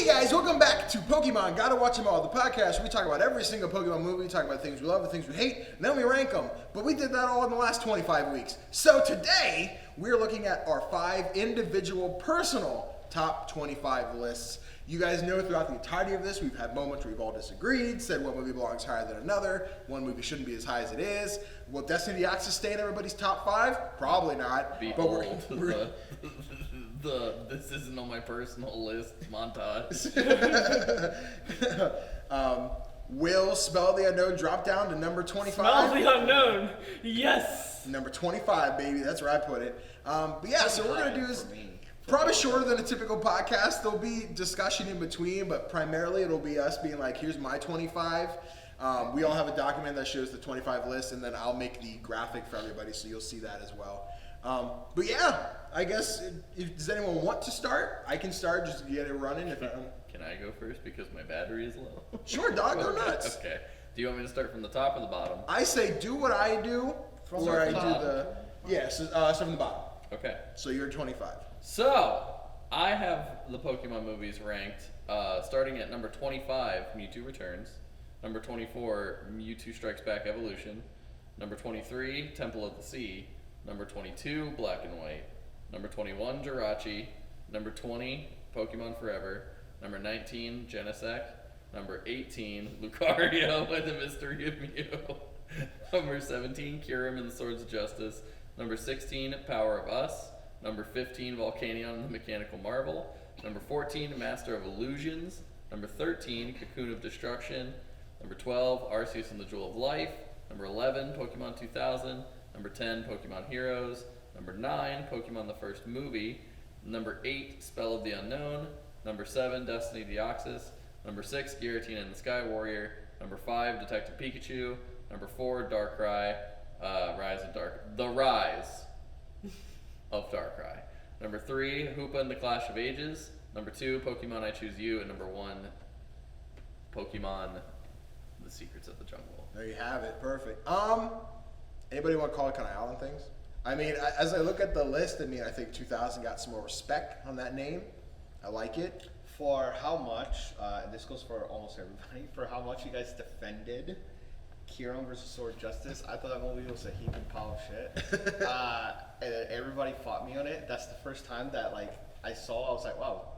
Hey guys, welcome back to Pokemon Gotta Watch Them All, the podcast where we talk about every single Pokemon movie, we talk about things we love, the things we hate, and then we rank them. But we did that all in the last 25 weeks. So today, we're looking at our 5 individual personal top 25 lists. You guys know throughout the entirety of this, we've had moments where we've all disagreed, said one movie belongs higher than another, one movie shouldn't be as high as it is. Will Destiny of the Oxus stay in everybody's top 5? Probably not. Behold, this isn't on my personal list montage. Will Spell the Unknown drop down to number 25? Smell the Unknown, yes! Number 25, baby, that's where I put it. But yeah, so what we're going to do is probably shorter than a typical podcast. There'll be discussion in between, but primarily it'll be us being like, here's my 25. We all have a document that shows the 25 list, and then I'll make the graphic for everybody, so you'll see that as well. But yeah, I guess, does anyone want to start? I can start, just to get it running. Can I go first because my battery is low? Sure, dog, go nuts. Okay. Do you want me to start from the top or the bottom? I say do what I do, From where I the do top. start from the bottom. Okay. So you're 25. So, I have the Pokemon movies ranked, starting at number 25, Mewtwo Returns. Number 24, Mewtwo Strikes Back Evolution. Number 23, Temple of the Sea. Number 22, Black and White. Number 21, Jirachi. Number 20, Pokemon Forever. Number 19, Genesect. Number 18, Lucario and the Mystery of Mew. Number 17, Kyurem and the Swords of Justice. Number 16, Power of Us. Number 15, Volcanion and the Mechanical Marvel. Number 14, Master of Illusions. Number 13, Cocoon of Destruction. Number 12, Arceus and the Jewel of Life. Number 11, Pokemon 2000. Number 10, Pokemon Heroes. Number 9, Pokemon the First Movie. Number 8, Spell of the Unknown. Number 7, Destiny of the Oxus. Number 6, Giratina and the Sky Warrior. Number 5, Detective Pikachu. Number 4, Darkrai. The Rise of Darkrai. Number 3, Hoopa and the Clash of Ages. Number 2, Pokemon I Choose You. And number 1, Pokemon The Secrets of the Jungle. There you have it. Perfect. Anybody want to call it kind of out on things? I mean, as I look at the list, I think 2000 got some more respect on that name. I like it. For how much, and this goes for almost everybody, for how much you guys defended Kyurem versus Sword of Justice, I thought that movie was a heaping pile of shit. And everybody fought me on it. That's the first time that I was like, wow,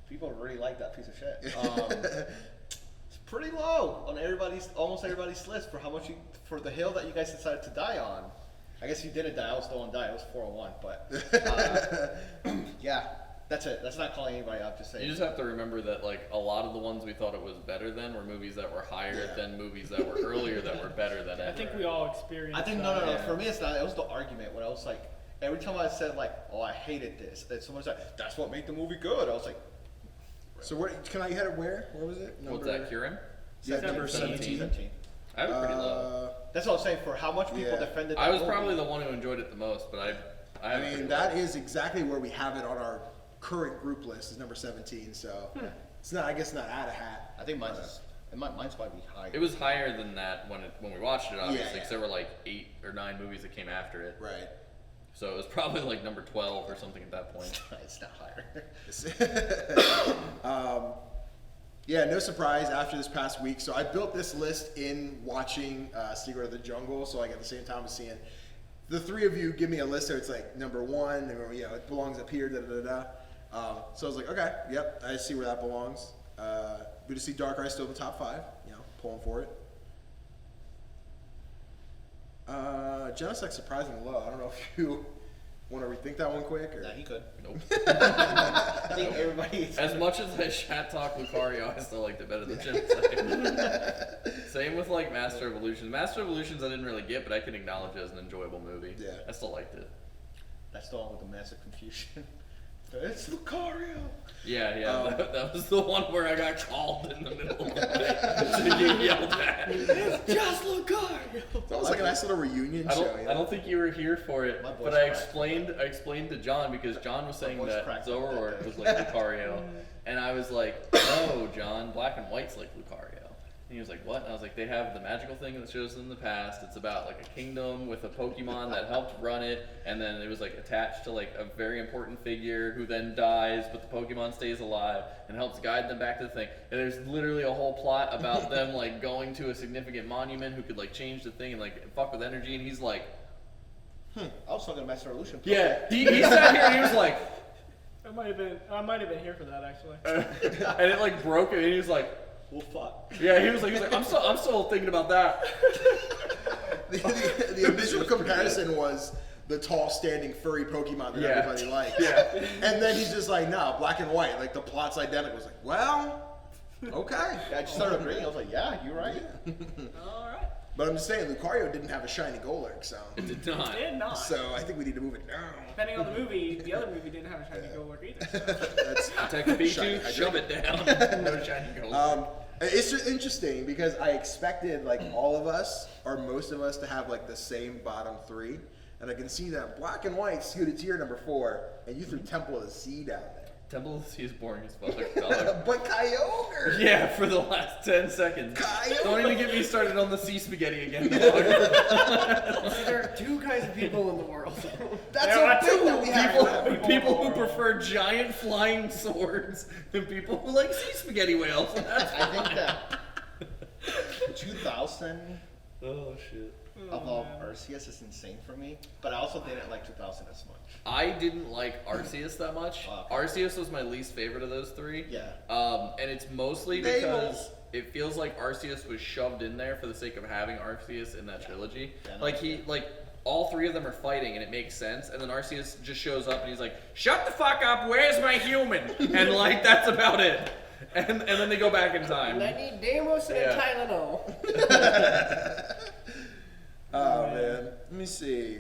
people really like that piece of shit. It's pretty low on almost everybody's list for how much for the hill that you guys decided to die on. I guess you didn't die. I was still on die. It was 401, but yeah, that's it. That's not calling anybody out. Just saying. You just have to remember that a lot of the ones we thought it was better than were movies that were higher than movies that were earlier that were better than it. I think we all experienced that. No. For me, it's not. It was the argument when I was like, every time I said oh, I hated this, and someone was like, that's what made the movie good. I was like, so can I hit it where? Where was it? What's that, Kyurem? Yeah, number 17. I was pretty low. That's what I'm saying. For how much people defended that I was movie. probably the one who enjoyed it the most, but I mean, that is exactly where we have it on our current group list, is number 17. So it's not, I guess, not out of hat. I think mine's probably higher. It was higher than that when we watched it, obviously, because there were 8 or 9 movies that came after it. Right. So it was probably number 12 or something at that point. It's not higher. Yeah, no surprise after this past week. So I built this list in watching Secret of the Jungle. So at the same time as seeing the three of you give me a list there, it's number 1, and, it belongs up here, so I was like, okay, yep, I see where that belongs. Good to see Darkrai still in the top 5, pulling for it. Genesect surprisingly low. I don't know if you want to rethink that one quick? Or? Nah, he could. Nope. I think everybody. As much as I chat talk Lucario, I still liked it better than Genesect. Same with Master of Illusions. Master of Illusions I didn't really get, but I can acknowledge it as an enjoyable movie. Yeah. I still liked it. That's the one with the massive confusion. It's Lucario. Yeah. That was the one where I got called in the middle of the night to get yelled at. It's just Lucario. It's almost like a nice little reunion show. I don't think you were here for it, My voice but I cracked. explained to John because John was saying voice that cracked up Zoroark that was like Lucario, and I was like, no, John, Black and White's like Lucario. And he was like, what? And I was like, they have the magical thing that shows them the past. It's about like a kingdom with a Pokemon that helped run it, and then it was like attached to like a very important figure who then dies, but the Pokemon stays alive and helps guide them back to the thing. And there's literally a whole plot about them like going to a significant monument who could like change the thing and like fuck with energy. And he's like, I was talking to Master Evolution. yeah. He sat here and he was like, I might have been here for that actually. and it like broke him, and he was like, Well, fuck. yeah. He was like, I'm still thinking about that. The initial comparison was the tall, standing, furry Pokemon that everybody likes. Yeah. And then he's just like, no, black and white. Like, the plot's identical. I was like, well, okay. Yeah, I just started agreeing. I was like, yeah, you're right. All right. But I'm just saying, Lucario didn't have a shiny Golurk, so. It did not. It did not. So I think we need to move it down. Depending on the movie, the other movie didn't have a shiny Golurk either. So. That's Attack the Shiny Pikachu, shove it down. No shiny gold. It's just interesting because I expected like all of us or most of us to have like the same bottom three, and I can see that black and white scooted to your number 4, and you threw Temple of the Sea down there. Temple of the Sea is boring as fuck. But Kyogre! Yeah, for the last 10 seconds. Kyogre! Don't even get me started on the sea spaghetti again. There are two kinds of people in the world. That's There a are thing two that we have. People who prefer giant flying swords and people who like sea spaghetti whales. I think that 2000 Oh shit. of Arceus is insane for me, but I also didn't like 2000 as much. I didn't like Arceus that much. Okay. Arceus was my least favorite of those 3. Yeah. And it's mostly because it feels like Arceus was shoved in there for the sake of having Arceus in that trilogy. Yeah, no, Like all 3 of them are fighting and it makes sense, and then Arceus just shows up and he's like, "Shut the fuck up! Where's my human?" And like that's about it. And then they go back in time. And I need Deimos and Yeah. a Tylenol. Oh man, let me see.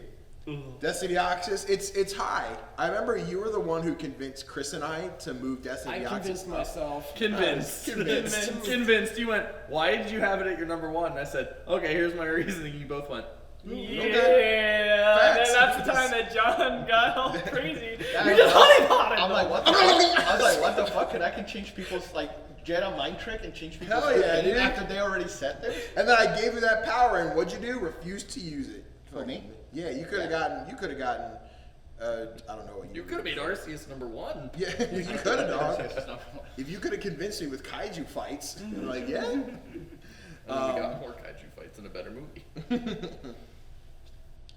Destiny Deoxys, it's high. I remember you were the one who convinced Chris and I to move Destiny I Deoxys. convinced myself. Convinced. Convinced. You went, "Why did you have it at your number 1?" And I said, "Okay, here's my reasoning." You both went, Yeah, Facts. and that's the time that John got all crazy. Yeah, You just honeypotted I'm like, what the fuck? I was like, what the fuck? Could I can change people's like get a mind trick and change people's Hell yeah, opinion dude. after they already said this? And then I gave you that power, and what'd you do? Refused to use it. For me? Yeah, you could have gotten. I don't know what "You could have made Arceus number 1." Yeah, you could have, dog. Arceus is number 1. If you could have convinced me with kaiju fights, you're like, yeah. And then we got more kaiju fights and a better movie.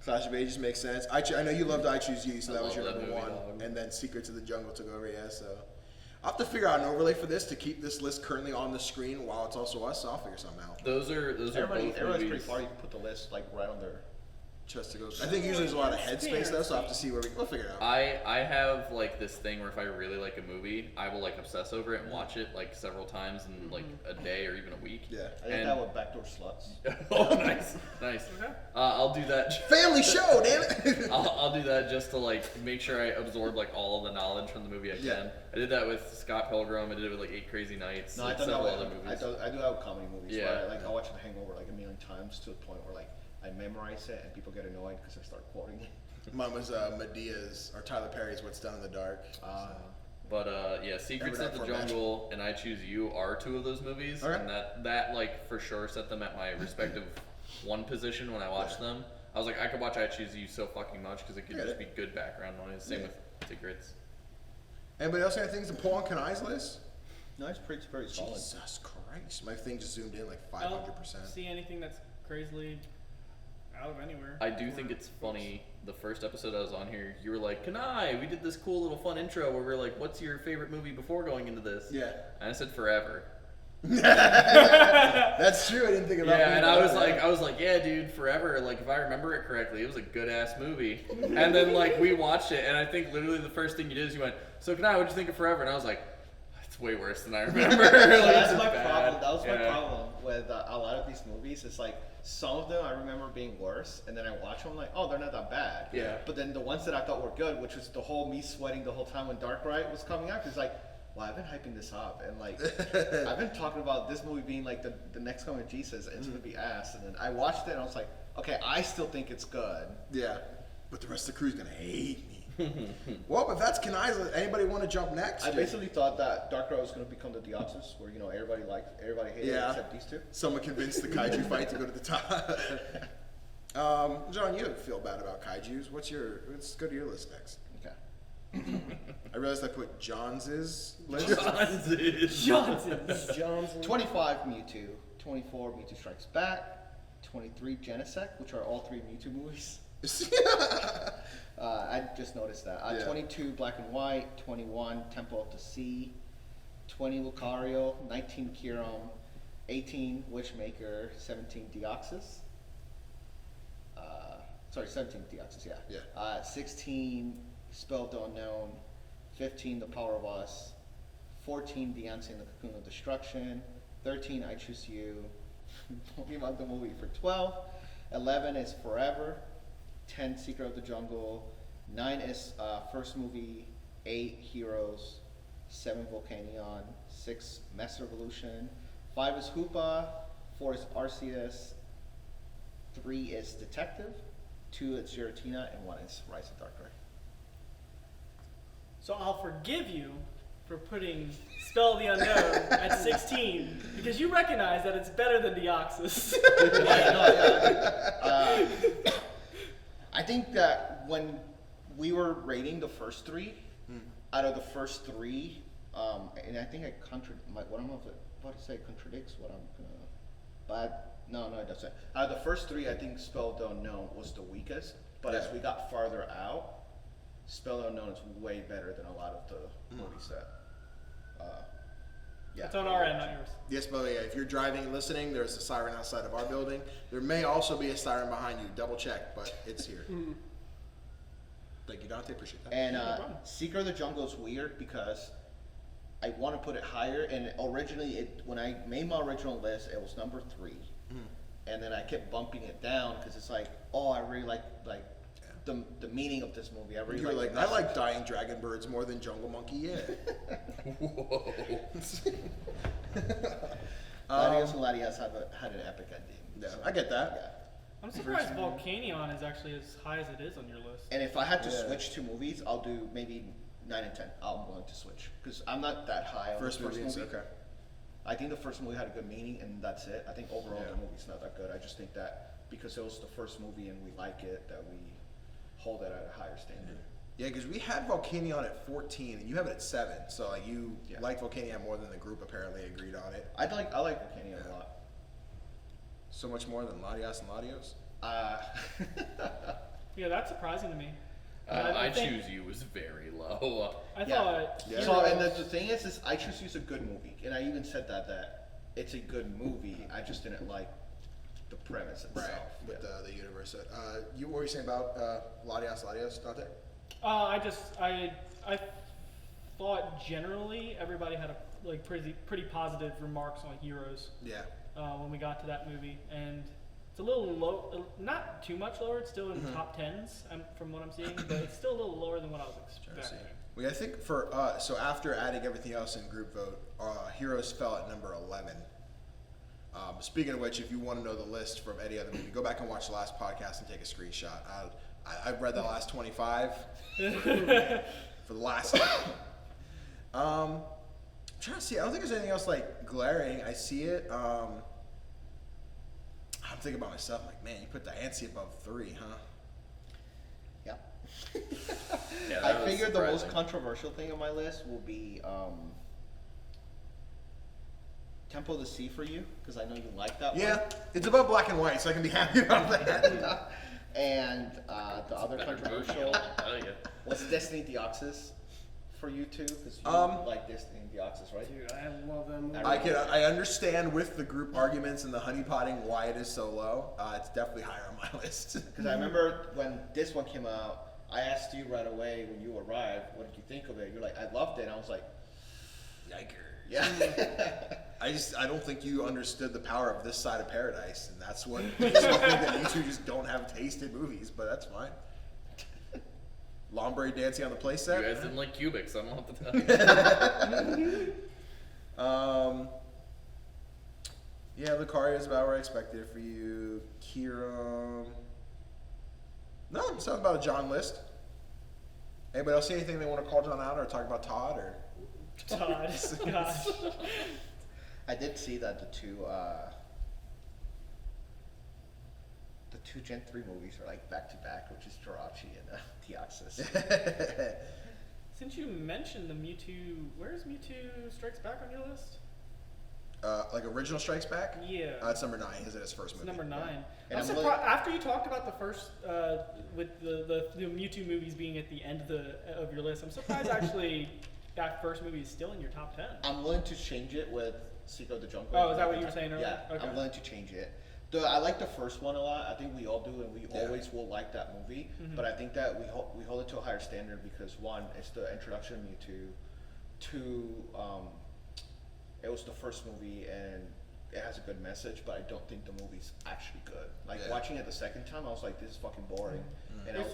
Clash of Ages makes sense. I know you loved I Choose You, so I that was love your that number movie, 1. dog. And then Secrets of the Jungle took over, yeah, so. I'll have to figure out an overlay for this to keep this list currently on the screen while it's also us, so I'll figure something out. Those are both Everybody's pretty movies. far. You can put the list like right on there. Just to go. I think usually there's a lot of headspace though, so I'll have to see where we'll figure it out. I have like this thing where if I really like a movie, I will like obsess over it and watch it like several times in like a day or even a week. Yeah. I did And- that with Backdoor Sluts. Oh, nice. I'll do that. Family show, damn it! I'll do that just to like make sure I absorb like all of the knowledge from the movie I can. Yeah. I did that with Scott Pilgrim. I did it with like 8 Crazy Nights. No, I and don't several know. other I movies. do that with comedy movies. Yeah. Where I watch The Hangover like a million times to the point where like I memorize it and people get annoyed because I start quoting it. Mine was Medea's or Tyler Perry's What's Done in the Dark. But yeah, Secrets Remember of that the format? Jungle and I Choose You are 2 of those movies, Okay. and that like for sure set them at my respective 1 position when I watched them. I was like, I could watch I Choose You so fucking much because it could Yeah. just be good background noise. Same Yeah. with Secrets. Anybody else got anything to pull on Kanai's list? No, it's very solid. Jesus Christ. My thing just zoomed in like I don't 500%. see anything that's crazily out of anywhere. I do think it's funny. The first episode I was on here, you were like, Kanai, we did this cool little fun intro where we are like, what's your favorite movie before going into this? Yeah. And I said Forever. That's true. I didn't think about Yeah, it. and I was like, yeah, dude, Forever. Like, if I remember it correctly, it was a good ass movie. And then like we watched it, and I think literally the first thing you did is you went, "So, Kanai, what'd you think of Forever?" And I was like, "It's way worse than I remember." Like, That's it's my bad. problem. That was my Yeah. problem with a lot of these movies. It's like some of them I remember being worse, and then I watch them like, oh, they're not that bad. Yeah. But then the ones that I thought were good, which was the whole me sweating the whole time when Dark Ride was coming out, it's like, well, I've been hyping this up, and like I've been talking about this movie being like the next coming of Jesus, and it's gonna be ass. And then I watched it, and I was like, okay, I still think it's good. Yeah. But the rest of the crew's gonna hate me. Well, if that's Kanai's, anybody want to jump next? I basically thought that Darkrai was going to become the Deoxys, where everybody hated it except these two. Someone convinced the kaiju fight to go to the top. John, you feel bad about kaijus. Let's go to your list next. Okay. I realized I put John's list. Johnson. 25 Mewtwo, 24 Mewtwo Strikes Back, 23 Genesect, which are all 3 Mewtwo movies. I just noticed that. 22 Black and White, 21 Temple of the Sea, 20 Lucario, 19 Kyurem, 18 Wishmaker, 17 Deoxys. 17 Deoxys, yeah. 16 Spell of the Unknown, 15 The Power of Us, 14 Beyonce and the Cocoon of Destruction, 13 I Choose You, Pokemon the movie for 12, 11 is Forever, 10 Secret of the Jungle, 9 is first movie, 8 Heroes, 7 Volcanion, 6 Master Evolution, 5 is Hoopa, 4 is Arceus, 3 is Detective, 2 is Giratina, and 1 is Rise of Darkrai. So I'll forgive you for putting Spell of the Unknown at 16 because you recognize that it's better than Deoxys. I think that when we were rating the first 3, out of the first 3, and I think what I'm about to say contradicts what I'm gonna, but no, it doesn't. Out of the first 3, I think Spell of the Unknown was the weakest, but as we got farther out, Spell of the Unknown is way better than a lot of the movies that. It's on our end, not yours. Yes, but if you're driving and listening, there's a siren outside of our building. There may also be a siren behind you. Double check, but it's here. Thank you, Dante. Appreciate that. And Secret of the Jungle is weird because I want to put it higher. And originally, when I made my original list, it was number 3. And then I kept bumping it down because it's like, oh, I really like the meaning of this movie. I really like. I like Dying Dragon Birds more than Jungle Monkey. Yeah. Whoa. Latios and Latias had an epic ending. Yeah, so, I get that. I'm surprised Volcanion is actually as high as it is on your list. And if I had to switch 2 movies, I'll do maybe 9 and 10. I'm willing to switch because I'm not that high on the first movie. Okay. I think the first movie had a good meaning, and that's it. I think overall the movie's not that good. I just think that because it was the first movie and we like it, that we hold it at a higher standard. Yeah, because we had Volcanion at 14, and you have it at 7. So like you like Volcanion more than the group apparently agreed on it. I like Volcanion a lot. So much more than Latias and Latios. Yeah, that's surprising to me. I Choose You was very low. I thought. Yeah. So and the thing is I Choose You is a good movie, and I even said that it's a good movie. I just didn't like the premise itself. Right. With the universe. What were you saying about Latias, Dante? I thought generally everybody had pretty positive remarks on Heroes. Yeah. When we got to that movie, and it's a little low, not too much lower. It's still in top 10s from what I'm seeing, but it's still a little lower than what I was expecting. Well, I think for so after adding everything else in group vote, Heroes fell at number 11. Speaking of which, if you want to know the list from any other movie, go back and watch the last podcast and take a screenshot. I've read the last 25 for the last time. I'm trying to see. I don't think there's anything else like glaring. I see it. I'm thinking about myself. I'm like, man, you put Diancie above 3, huh? Yeah. I figured the most controversial thing on my list will be Temple of the Sea for you, because I know you like that one. Yeah, it's above Black and White, so I can be happy about that. And the other controversial Oh yeah. was Destiny Deoxys for you too, because you like Destiny Deoxys, right? Dude, I love that movie. I understand with the group arguments and the honeypotting why it is so low. It's definitely higher on my list. Because I remember when this one came out, I asked you right away when you arrived, what did you think of it? You're like, I loved it. And I was like, Yikers. yeah. I don't think you understood the power of this side of paradise, and that's what makes me think that you two just don't have taste in movies, but that's fine. Lombre dancing on the playset. You guys didn't like cubics, I don't know what to tell you. Yeah, Lucario is about where I expected it for you. Kyurem. No, something about a John list. Anybody else see anything they want to call John out or talk about Todd or? Todd, gosh. I did see that the two Gen 3 movies are like back to back, which is Jirachi and Deoxys. Since you mentioned the Mewtwo, where's Mewtwo Strikes Back on your list? Like original Strikes Back? Yeah. It's number 9. Is it his first It's movie? number 9. And I'm I'm surprised after you talked about the first with the Mewtwo movies being at the end of your list. I'm surprised actually that first movie is still in your top 10. I'm willing to change it with Seiko the Jungle. Oh, is that what you were saying earlier? Yeah, Okay. I'm willing to change it. I like the first one a lot. I think we all do, and we always will like that movie. Mhm. But I think that we hold it to a higher standard because one, it's the introduction of Mewtwo. Two, it was the first movie and it has a good message, but I don't think the movie's actually good. Like watching it the second time, I was like, this is fucking boring. And I was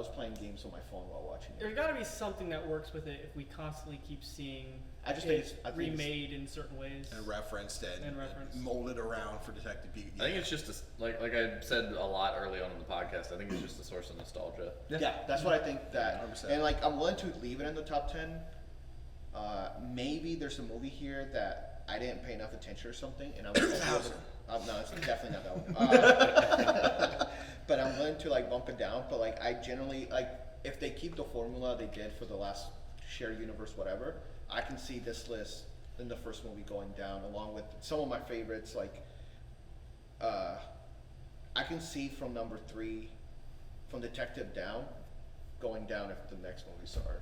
playing games on my phone while watching it. There's got to be something that works with it if we constantly keep seeing I just think it's remade in certain ways. And referenced and molded around for Detective Pikachu. I think it's just like I said a lot early on in the podcast. I think it's just a source of nostalgia. Yeah, that's what I think. That 100%. and like I'm willing to leave it in the top 10. Maybe there's a movie here that I didn't pay enough attention or something, and I was no, it's definitely not that one. But I'm willing to like bump it down. But like I generally like if they keep the formula they did for the last shared universe, whatever, I can see this list in the first movie going down, along with some of my favorites. Like I can see from number 3, from Detective down, going down if the next movies are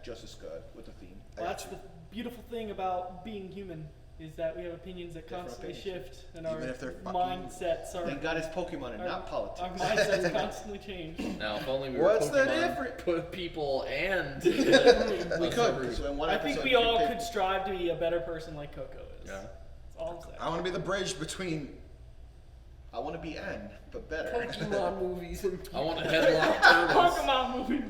just as good with the theme. Well, that's the beautiful thing about being human, is that we have opinions that constantly shift, and Even our if they're fucking- mindsets are. Thank God it's Pokemon and not politics. Our mindsets constantly change. Now, if only we were What's the Pokemon, difference? put people and We could. 'Cause in one I think episode we you all pick- could strive to be a better person like Coco is. Yeah. That's all I'm saying. I want to be the bridge between. I want to be N, but better. Pokemon movies and I want to headlock turtles. Pokemon movie.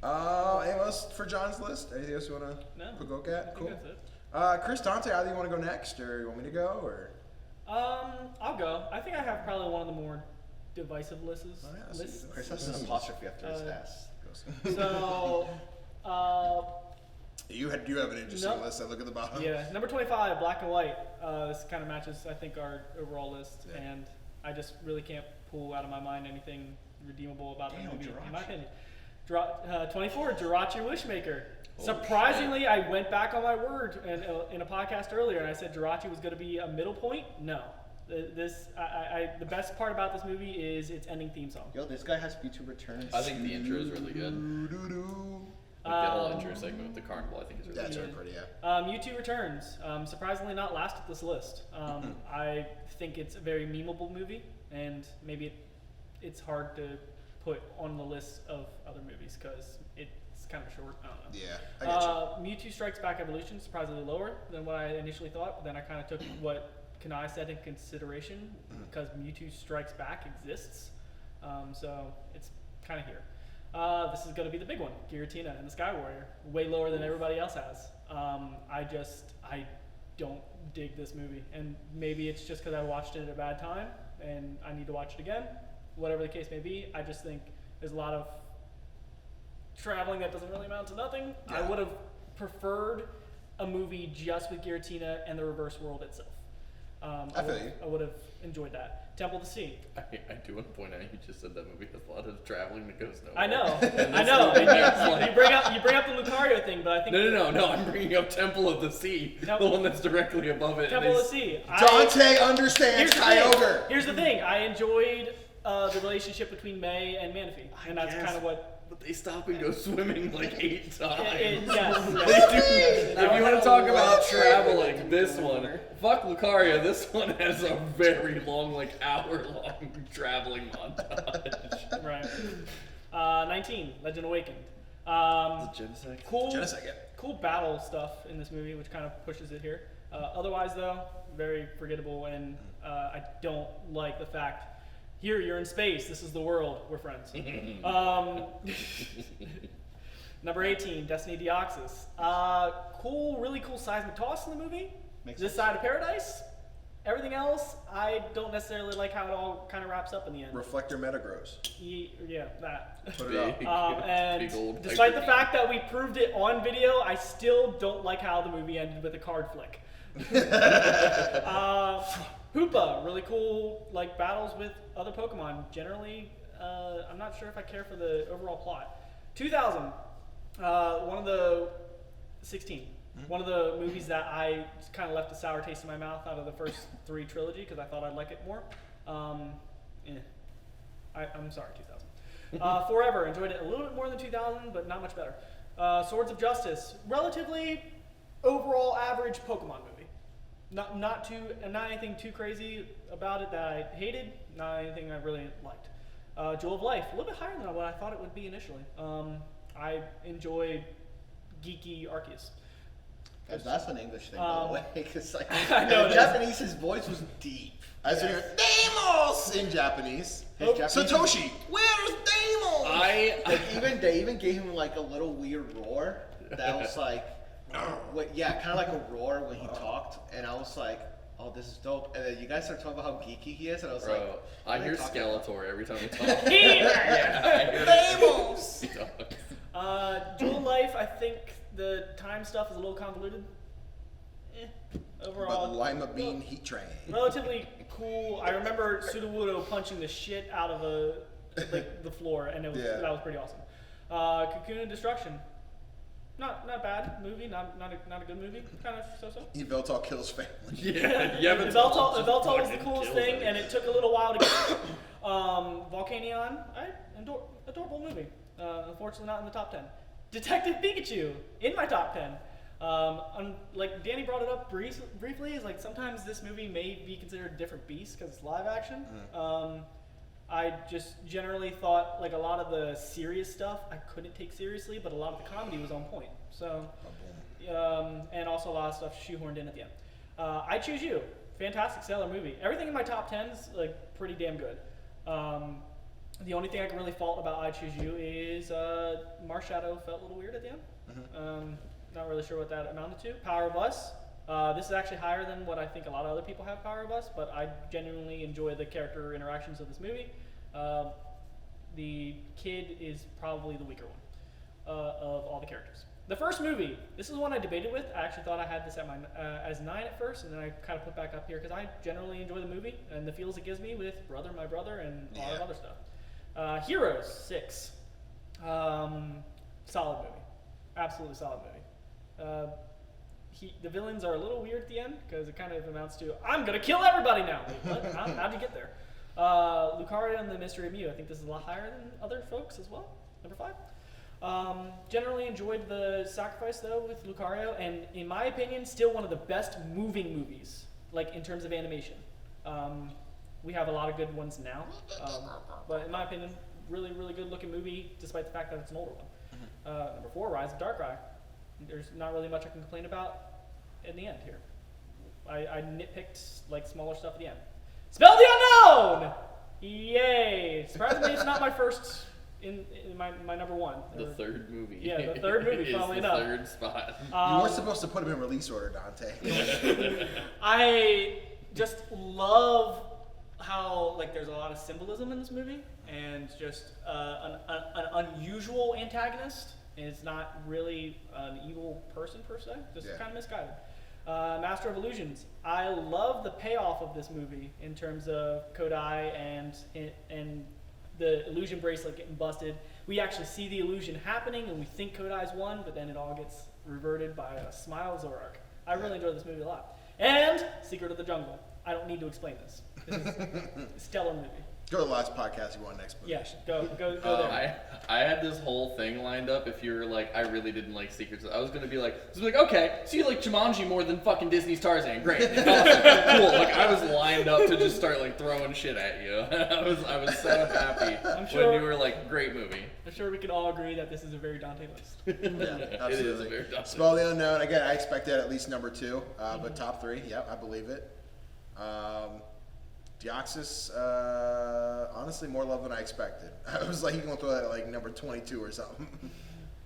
Anyone else for John's list? Anything else you want to No. poke at? I think Cool. that's it. Chris Dante, either you want to go next or you want me to go or? I'll go. I think I have probably one of the more divisive lists. Oh, yeah, I see. lists. Chris has an apostrophe after his S. So, You have an interesting Nope. list. I look at the bottom. yeah, number 25, Black and White. This kind of matches, I think, our overall list, Yeah. and I just really can't pull out of my mind anything redeemable about the movie, in my opinion. 24, Jirachi Wishmaker. Oh, Surprisingly, I went back on my word in a podcast earlier, and I said Jirachi was going to be a middle point. No. The best part about this movie is its ending theme song. Yo, this guy has Mewtwo Returns. I think the intro is really good. Doo-doo-doo. Like the whole intro segment with the carnival, I think is really That's good. pretty, yeah. Mewtwo Returns. Surprisingly not last at this list. I think it's a very memeable movie, and maybe it's hard to put on the list of other movies because it's kind of short. I don't know. Yeah, I get you. Mewtwo Strikes Back Evolution, surprisingly lower than what I initially thought, but then I kind of took what Kanai said in consideration because Mewtwo Strikes Back exists. So it's kind of here. This is going to be the big one, Giratina and the Sky Warrior. Way lower than everybody else has. I don't dig this movie. And maybe it's just because I watched it at a bad time and I need to watch it again. Whatever the case may be, I just think there's a lot of traveling that doesn't really amount to nothing. Yeah. I would have preferred a movie just with Giratina and the reverse world itself. I feel you. I would have enjoyed that. Temple of the Sea. I do want to point out you just said that movie has a lot of traveling that goes nowhere. I know, And I this know. movie And has, you like- bring up the Lucario thing, but I think No. I'm bringing up Temple of the Sea, the one that's directly above it. Temple and of the Sea. Dante understands Kyogre. Here's the thing. I enjoyed the relationship between May and Manaphy, and that's guess. kind of what. But they stop and go swimming like 8 times. Yes. They do. If you want to talk about traveling, this one. Fuck Lucario. This one has a very long, like hour-long traveling montage. Right. 19, Legend Awakened. Genesect. Genesect, yeah. Cool battle stuff in this movie, which kind of pushes it here. Otherwise, though, very forgettable, and I don't like the fact. Here, you're in space. This is the world. We're friends. Number 18, Destiny Deoxys. Really cool seismic toss in the movie. Makes This sense. side of paradise. Everything else, I don't necessarily like how it all kind of wraps up in the end. Reflector Metagross. Yeah, that. Put it up. And big old despite the tiger fact that we proved it on video, I still don't like how the movie ended with a card flick. Hoopa, really cool like battles with other Pokemon. Generally, I'm not sure if I care for the overall plot. 2000, one of the 16. One of the movies that I kind of left a sour taste in my mouth out of the first 3 trilogy because I thought I'd like it more. I'm sorry, 2000. Forever, enjoyed it a little bit more than 2000, but not much better. Swords of Justice, relatively overall average Pokemon movie. Not anything too crazy about it that I hated. Not anything I really liked. Jewel of Life, a little bit higher than what I thought it would be initially. I enjoy geeky Arceus. That's an English thing, by the way, because like I know in Japanese, his voice was deep. I was hearing Deimos in Japanese. His Japanese Satoshi, where's Deimos? they even gave him like a little weird roar that was like, kind of like a roar when he talked, and I was like, oh, this is dope. And then you guys started talking about how geeky he is, and I was like, I hear Skeletor every time we talk. Deimos! Jewel of Life, I think the time stuff is a little convoluted. Overall, But Lima Bean Heat Train. relatively cool. I remember Sudowoodo punching the shit out of the floor, and that was pretty awesome. Cocoon and Destruction, not bad movie, not a good movie, kind of so. Yveltal kills family. Yveltal was the coolest thing, and it took a little while to get. Volcanion, adorable movie. Unfortunately, not in the top 10. Detective Pikachu in my top 10. Like Danny brought it up briefly, is like sometimes this movie may be considered a different beast because it's live action. I just generally thought like a lot of the serious stuff I couldn't take seriously, but a lot of the comedy was on point. So, and also a lot of stuff shoehorned in at the end. I Choose You, fantastic, stellar movie. Everything in my top 10 is like pretty damn good. The only thing I can really fault about I Choose You is Marshadow felt a little weird at the end. Not really sure what that amounted to. Power of Us. This is actually higher than what I think a lot of other people have Power of Us, but I genuinely enjoy the character interactions of this movie. The kid is probably the weaker one of all the characters. The first movie, this is one I debated with. I actually thought I had this at as 9 at first, and then I kind of put back up here because I generally enjoy the movie and the feels it gives me with My Brother, and a lot of other stuff. Heroes, 6. Solid movie. Absolutely solid movie. The villains are a little weird at the end because it kind of amounts to, I'm going to kill everybody now. Wait, what? How'd you get there? Lucario and the Mystery of Mew. I think this is a lot higher than other folks as well. Number 5. Generally enjoyed the sacrifice though with Lucario, and in my opinion, still one of the best moving movies, like in terms of animation. We have a lot of good ones now, but in my opinion, really, really good looking movie, despite the fact that it's an older one. Number 4, Rise of Darkrai. There's not really much I can complain about in the end here. I nitpicked like smaller stuff at the end. Spell the Unknown! Yay! Surprisingly, it's not my first in my number 1. The third movie. Yeah, the third movie, is funnily the enough. third spot. You weren't supposed to put him in release order, Dante. I just love how like there's a lot of symbolism in this movie, and just an unusual antagonist. And it's not really an evil person per se, just kind of misguided. Master of Illusions. I love the payoff of this movie in terms of Kodai and the illusion bracelet getting busted. We actually see the illusion happening, and we think Kodai's won, but then it all gets reverted by a smile Zoroark. I really enjoyed this movie a lot. And Secret of the Jungle. I don't need to explain this. This is a stellar movie. Go to the last podcast you want next movie. Yeah, go there. I had this whole thing lined up. If you're like, I really didn't like Secrets. I was gonna be like, okay, so you like Jumanji more than fucking Disney's Tarzan? Great, cool. Like I was lined up to just start like throwing shit at you. I was so happy when you were like, great movie. I'm sure we can all agree that this is a very Dante list. Yeah, absolutely. It is a very Dante. Spell the Unknown. Again, I expected at least number 2, but top 3. Yeah, I believe it. Deoxys, honestly, more love than I expected. I was like, you're going to throw that at like number 22 or something.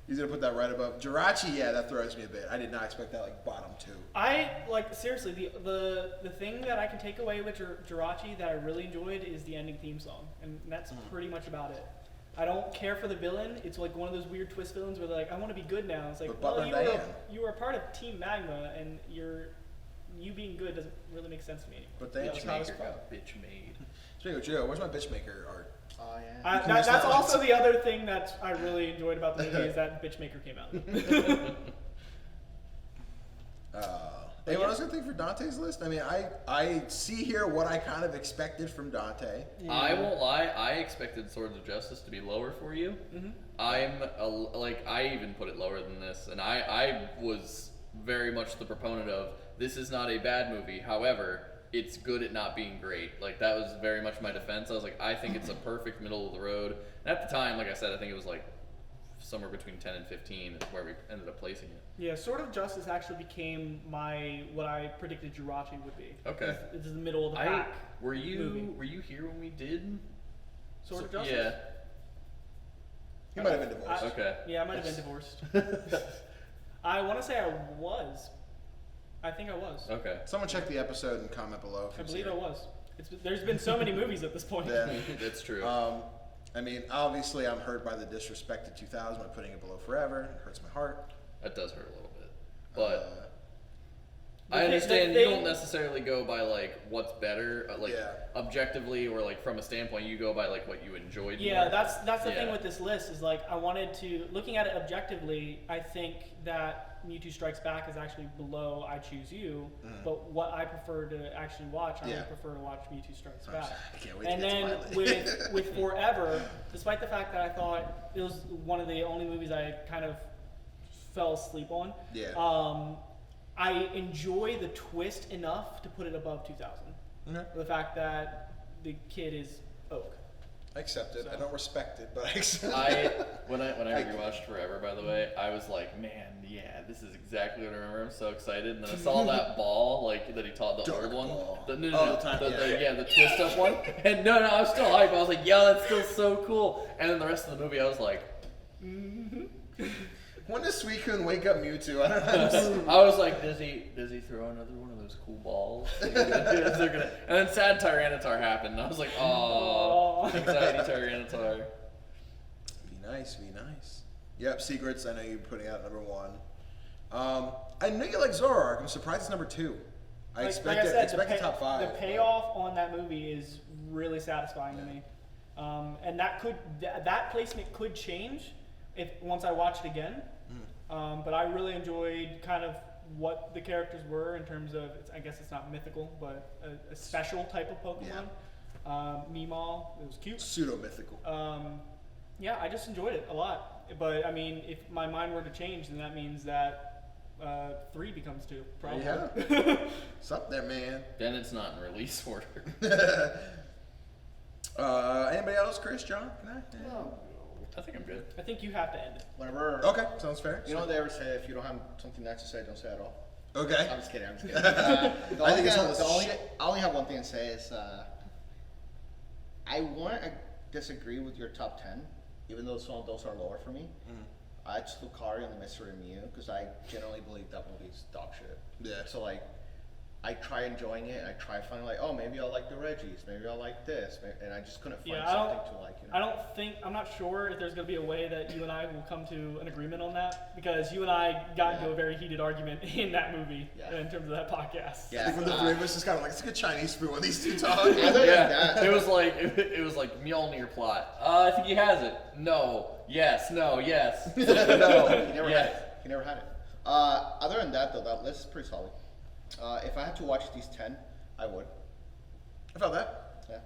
He's gonna put that right above Jirachi. Yeah, that throws me a bit. I did not expect that like bottom 2. I like seriously the thing that I can take away with Jirachi that I really enjoyed is the ending theme song, and that's pretty much about it. I don't care for the villain. It's like one of those weird twist villains where they're like, I want to be good now. It's like, But well, Butler you were a part of Team Magma, and you being good doesn't really make sense to me. But they Bitch maker got bitch made. Speaking of Joe, where's my bitch maker art? Oh yeah. missed That's that also one. the other thing that I really enjoyed about the movie is that Bitchmaker came out. Anyone else got anything for Dante's list? I mean, I see here what I kind of expected from Dante. I won't lie. I expected Swords of Justice to be lower for you. Mhm. I even put it lower than this, and I was very much the proponent of this is not a bad movie. However, it's good at not being great. Like that was very much my defense. I was like, I think it's a perfect middle of the road. And at the time, like I said, I think it was like somewhere between 10 and 15 is where we ended up placing it. Yeah, Sword of Justice actually became what I predicted Jirachi would be. Okay. It's the middle of the pack. Were you movie. here when we did Sword of Justice? Yeah. He might have been divorced. Okay. Yeah, I might have been divorced. I want to say I was. I think I was. Okay. Someone check the episode and comment below. If I you believe see I it. was. There's been so many movies at this point. Yeah. That's true. I mean, obviously, I'm hurt by the disrespect to 2000 by putting it below Forever. It hurts my heart. That does hurt a little bit. But The I thing- understand the you thing- don't necessarily go by like what's better, Yeah. objectively, or like from a standpoint. You go by like what you enjoyed. Yeah, more. that's the thing Yeah. with this list is like I wanted to looking at it objectively. I think that Mewtwo Strikes Back is actually below I Choose You, but what I prefer to actually watch, I Yeah. would prefer to watch Mewtwo Strikes Back. I can't wait And to get then to my list. with Forever, despite the fact that I thought it was one of the only movies I kind of fell asleep on, Yeah. I enjoy the twist enough to put it above 2000. Okay. The fact that the kid is Oak. I accept it. So- I don't respect it, but I accept it. When I rewatched Forever, by the way, I was like, man, yeah, this is exactly what I remember. I'm so excited. And then I saw that ball, like that he taught the Dark old one. ball. The twist up one. And no, I was still hype. I was like, yo, that's still so cool. And then the rest of the movie, I was like, When does Suicune wake up Mewtwo? I don't know. I was like, does he throw another one of those cool balls? And then sad Tyranitar happened. And I was like, oh, anxiety Tyranitar. Be nice, be nice. Yep, Secrets. I know you're putting out number 1. I know you like Zoroark. I'm surprised it's number 2. I expected top 5. The payoff on that movie is really satisfying to me, and that placement could change if once I watch it again. But I really enjoyed kind of what the characters were in terms of I guess it's not mythical, but a special type of Pokemon. Meemaw, it was cute. Pseudo mythical. Yeah, I just enjoyed it a lot. But I mean, if my mind were to change, then that means that 3 becomes 2. Probably. Yeah. What's up there, man? Then it's not in release order. Anybody else? Chris, John? Can I? No. I think I'm good. I think you have to end it. Whenever. Okay, sounds fair. You know what they ever say? If you don't have something nice to say, don't say it at all. Okay. I'm just kidding. I'm just kidding. I shit. only have one thing to say is I want to disagree with your top 10, even though some of those are lower for me. I just Lucario and the Mystery Mew because I generally believe that movie's dog shit. Yeah. So like, I try enjoying it and I try finding like, oh, maybe I'll like the Reggies, maybe I'll like this, and I just couldn't find Yeah, something to like. You know? I'm not sure if there's going to be a way that you and I will come to an agreement on that because you and I got into a very heated argument in that movie in terms of that podcast. I think when the 3 of us just kind of like, it's like a Chinese food when these 2 talk. Other than that, It was like Mjolnir plot. I think he has it. No. Yes. No. Yes. No. He never had Yes. it. He never had it. Other than that, though, that list is pretty solid. If I had to watch these 10, I would. I felt that. Yeah.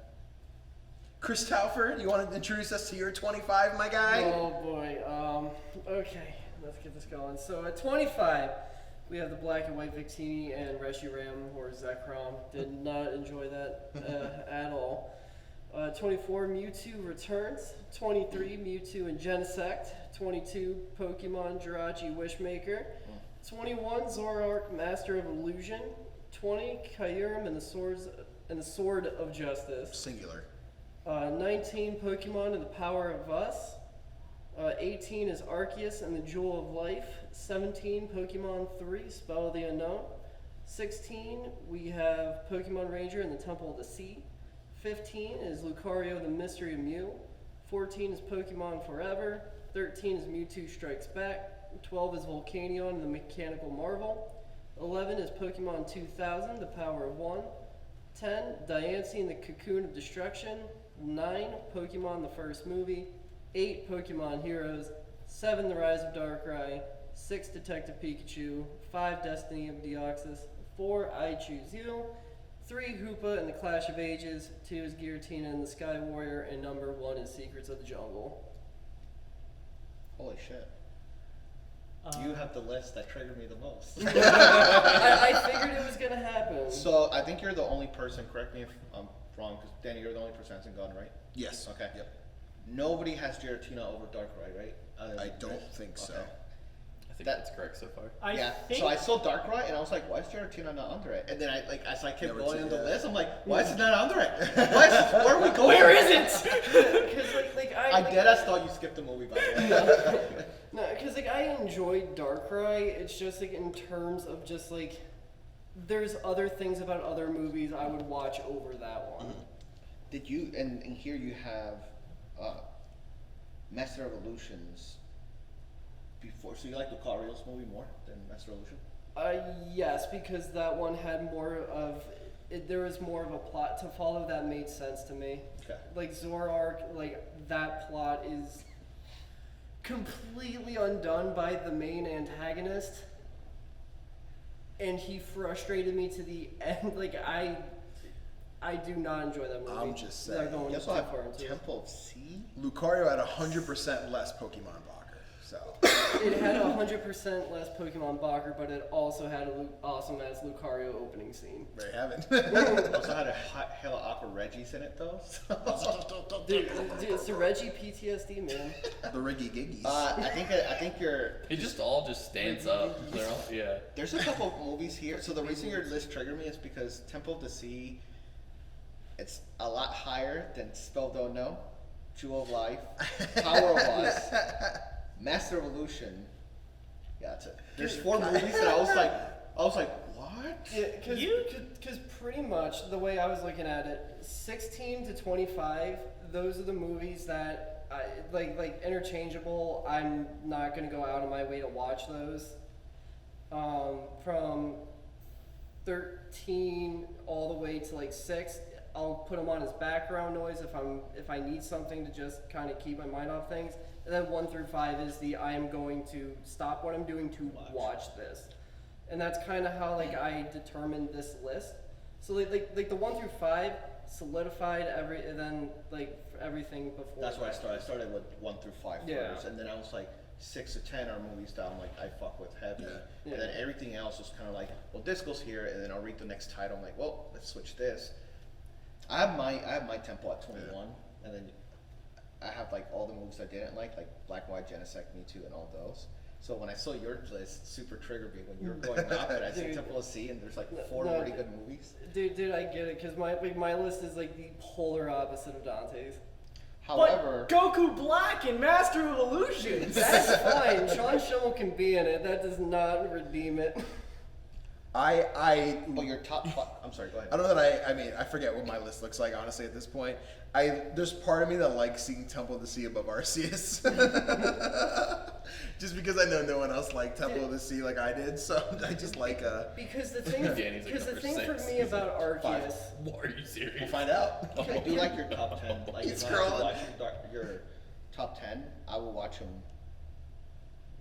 Chris Talford, you want to introduce us to your 25, my guy? Oh boy. Okay, let's get this going. So at 25, we have the black and white Victini and Reshiram or Zekrom. Did not enjoy that at all. 24, Mewtwo Returns. 23, Mewtwo and Genesect. 22, Pokemon Jirachi Wishmaker. 21, Zoroark Master of Illusion. 20, Kyurem and the Sword of Justice. Singular. 19, Pokemon and the Power of Us. 18 is Arceus and the Jewel of Life. 17, Pokemon 3, Spell of the Unknown. 16, we have Pokemon Ranger and the Temple of the Sea. 15 is Lucario, the Mystery of Mew. 14 is Pokemon Forever. 13 is Mewtwo Strikes Back. 12 is Volcanion and the Mechanical Marvel. 11 is Pokemon 2000, The Power of One. 10, Diancie and the Cocoon of Destruction. 9, Pokemon the First Movie. 8, Pokemon Heroes. 7, The Rise of Darkrai. 6, Detective Pikachu. 5, Destiny of Deoxys. 4, I Choose You. 3, Hoopa and the Clash of Ages. 2 is Giratina and the Sky Warrior. And number 1 is Secrets of the Jungle. Holy shit. You have the list that triggered me the most. I figured it was going to happen. So I think you're the only person, correct me if I'm wrong, because Danny, you're the only person that's in Gun, right? Yes. Okay. Yep. Nobody has Giratina over Darkrai, right? I don't think so. Okay. I think That- that's correct so far. I Yeah, think so I saw Darkrai and I was like, why is Giratina not under it? And then as I kept Never going seen on the that. list, I'm like, why is it not under it? Where are we going? where is it? Because I deadass thought you skipped the movie, by the way. No, because I enjoyed Darkrai. It's just in terms of just there's other things about other movies I would watch over that one. Did you, and here you have Master Evolutions before, so you like Lucario's movie more than Master Evolution? Yes, because that one had more of there was more of a plot to follow that made sense to me. Okay. Zoroark, that plot is completely undone by the main antagonist, and he frustrated me to the end. I do not enjoy that movie. I'm just saying. Without going You also too have far into it. Temple of Sea? Lucario had 100% less Pokemon blocker. So It had 100% less Pokemon blocker, but it also had an awesome ass Lucario opening scene. there you have it. Also had a hella awkward Reggies in it though. Dude, it's the Reggie PTSD, man. The Riggy Giggies. I think you're. It just all just stands up. They're all, yeah. There's a couple of movies here. So the reason your list triggered me is because Temple of the Sea, it's a lot higher than Spell Don't Know, Jewel of Life, Power of Us, Master Evolution. Yeah, that's it. There's 4 movies that I was like, what? Yeah, because pretty much the way I was looking at it, 16 to 25, those are the movies that I like interchangeable. I'm not gonna go out of my way to watch those. From 13 all the way to 6, I'll put them on as background noise if I need something to just kind of keep my mind off things. And then 1 through 5 is the I am going to stop what I'm doing to watch this. And that's kind of how I determined this list. So the 1 through 5 solidified everything before. That's where I started. I started with 1 through 5 Yeah. first, and then I was like 6 to 10 are movies that I'm like I fuck with heavy, Yeah. and then everything else was kind of like, well, this goes here, and then I'll read the next title. I'm like, well, let's switch this. I have my tempo at 21, and then I have all the movies I didn't like Black and White, Genesect, Me Too, and all those. So when I saw your list, super triggered me when you were going up, and I see Dude. Temple of Sea, and there's 4 No. really good movies. Dude, I get it, because my list is the polar opposite of Dante's. However, But Goku Black and Master of Illusions. That's fine. Sean Schimmel can be in it. That does not redeem it. well, your top 5. I'm sorry. Go ahead. I don't know that I forget what my list looks like, honestly, at this point. There's part of me that likes seeing Temple of the Sea above Arceus. Just because I know no one else liked Temple of the Sea like I did, so I just Because the thing, Danny's because the number thing for 6. me about Arceus, Are you serious? we'll find out. I do like your top 10. Like, He's if I have to scrolling. watch your top 10, I will watch them.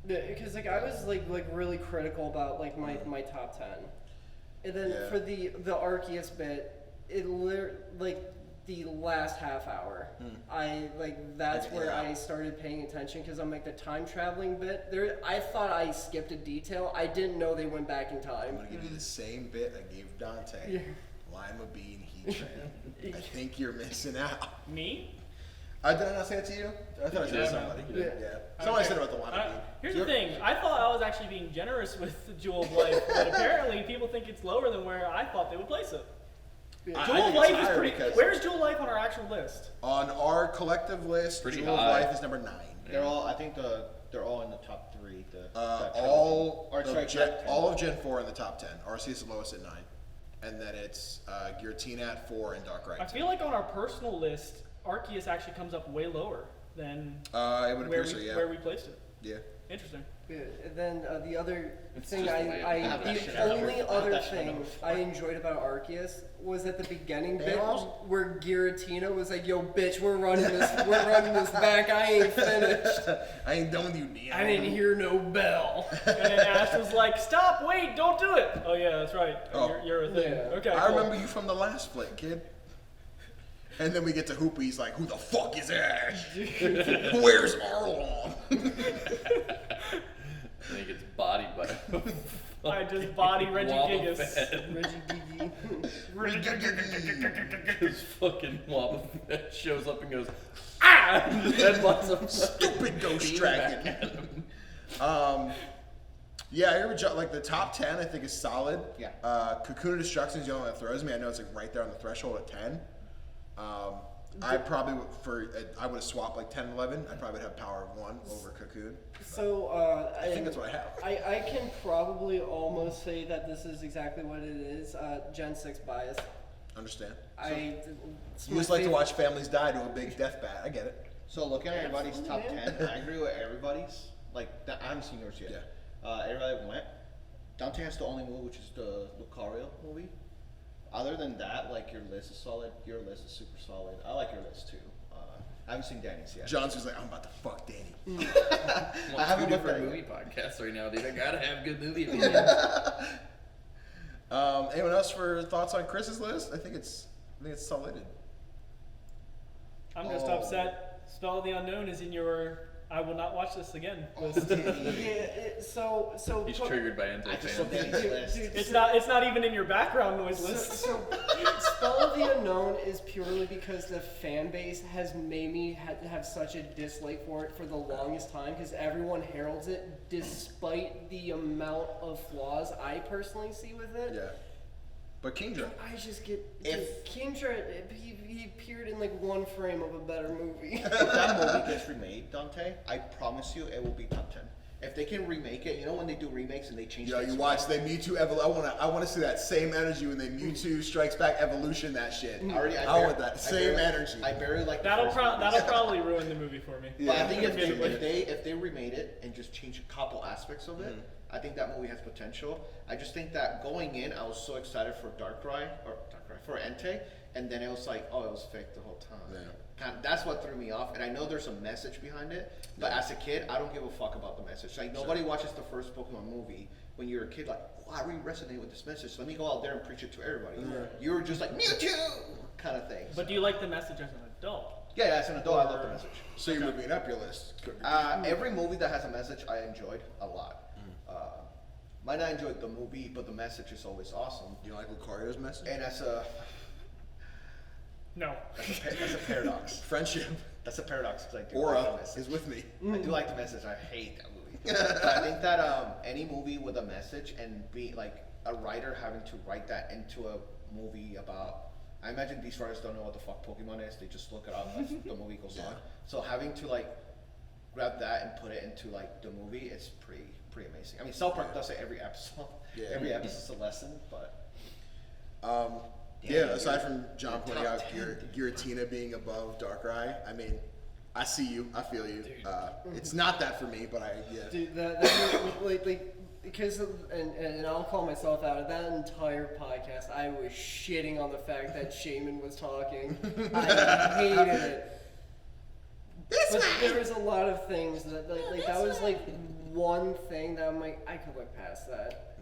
because I was really critical about my top 10, and then Yeah. for the Arceus bit, the last half hour, that's where Yeah. I started paying attention, because I'm the time traveling bit there. I thought I skipped a detail. I didn't know they went back in I'm time. gonna give you the same bit I gave Dante. Yeah. Lima Bean Heatran. I think you're missing out. Me? Did I not say it to you? I thought I said it to Yeah. somebody. Yeah. Yeah. Somebody said about the Lima Bean. Here's the thing. I thought I was actually being generous with the Jewel of Life, but apparently people think it's lower than where I thought they would place it. Yeah. Jewel think of it's Life is higher pretty. because- Where's Jewel of Life on our actual list? On our collective list, Pretty Jewel of high. Life is number 9. They're all. I think they're all in the top 3. All or sorry, of Gen, top 10. all of Gen 4 in the top 10. Arceus is lowest at 9, and then it's Giratina at 4 and Darkrai. I feel like on our personal list, Arceus actually comes up way lower than It would appear so, yeah. where we placed it. Yeah. Interesting. Yeah, and then the other It's thing just the way it happens. the only other thing I enjoyed about Arceus was at the beginning bit where Giratina was like, "Yo, bitch, we're running this back. I ain't finished. I ain't done with you, Neo. I didn't hear no bell." And then Ash was like, "Stop! Wait! Don't do it!" Oh yeah, that's right. Oh. You're a thing. Yeah. Okay. I cool. remember you from the last flick, kid. And then we get to Hoopy, he's like, who the fuck is Ash? Where's Arlong? And he gets bodied by. I just body Reggie Wobble Gigas. Fett. Reggie Gigi. This fucking Wobbuffet shows up and goes, ah! And headbutts him. Stupid Ghost Dragon. Yeah, I agree with John. Like the top 10, I think is solid. Yeah. Cocoon of Destruction is the only one that throws me. I know it's like right there on the threshold at 10. I probably I would have swapped like 10 and 11. I probably would have Power of 1 over Cocoon. So I think that's what I have. I can probably almost say that this is exactly what it is. Gen 6 bias. Understand? It's You my just like to favorite- watch families die to a big death bat. I get it. So looking at everybody's top Absolutely, 10, I agree with everybody's. Like I haven't seen yours yet. Yeah. Everybody went. Dante has the only movie, which is the Lucario movie. Other than that, like your list is solid. Your list is super solid. I like your list too. I haven't seen Danny's yet. John's just like, I'm about to fuck Danny. I haven't have looked two at it different movie podcasts right now, dude. I gotta have good movie opinions. Anyone else for thoughts on Chris's list? I think it's solid. I'm just upset. Spell of the Unknown is in your I will not watch this again list. So He's put- triggered by I Entei just saw fans. Danny's list. Dude, It's not even in your background noise So, list. so Spell of the Unknown is purely because the fan base has made me have such a dislike for it for the longest time because everyone heralds it despite the amount of flaws I personally see with it. Yeah. But Kingdra. I just get If- Kingdra, he appeared in like one frame of a better movie. If that movie gets remade, Dante, I promise you it will be top 10. If they can remake it, you know when they do remakes and they change. Yo, the you watch the Mewtwo I wanna see that same energy when they Mewtwo Strikes Back Evolution that shit. I want that same energy. I barely like. That'll probably ruin the movie for me. But I think if Admittedly. they remade it and just changed a couple aspects of it, I think that movie has potential. I just think that going in, I was so excited for for Entei, and then it was like, oh, it was fake the whole time. Yeah. That's what threw me off, and I know there's a message behind it, but as a kid, I don't give a fuck about the message. Like nobody watches the first Pokemon movie when you're a kid. Like, oh, I really resonate with this message. Let me go out there and preach it to everybody. You were just like Mewtwo kind of thing. But do you like the message as an adult? Yeah, as an adult, I love the message. So you're moving up your list. Every movie that has a message, I enjoyed a lot. Might not enjoy the movie, but the message is always awesome. You like Lucario's message? And No. that's a paradox. Friendship. That's a paradox because I do like Aura the message. is with me. I do like the message. I hate that movie. But I think that any movie with a message and be like a writer having to write that into a movie about. I imagine these writers don't know what the fuck Pokemon is. They just look it up as the movie goes on. So having to like grab that and put it into like the movie, it's pretty amazing. I mean, South Park does it every episode. Yeah. Every episode's a lesson, but. Aside from John pointing out Giratina being above Darkrai, I mean, I see you, I feel you. It's not that for me, but Dude, that like because and I'll call myself out of that entire podcast. I was shitting on the fact that Shaman was talking. I hated it. But there was a lot of things that that was like one thing that I'm like I could look past that.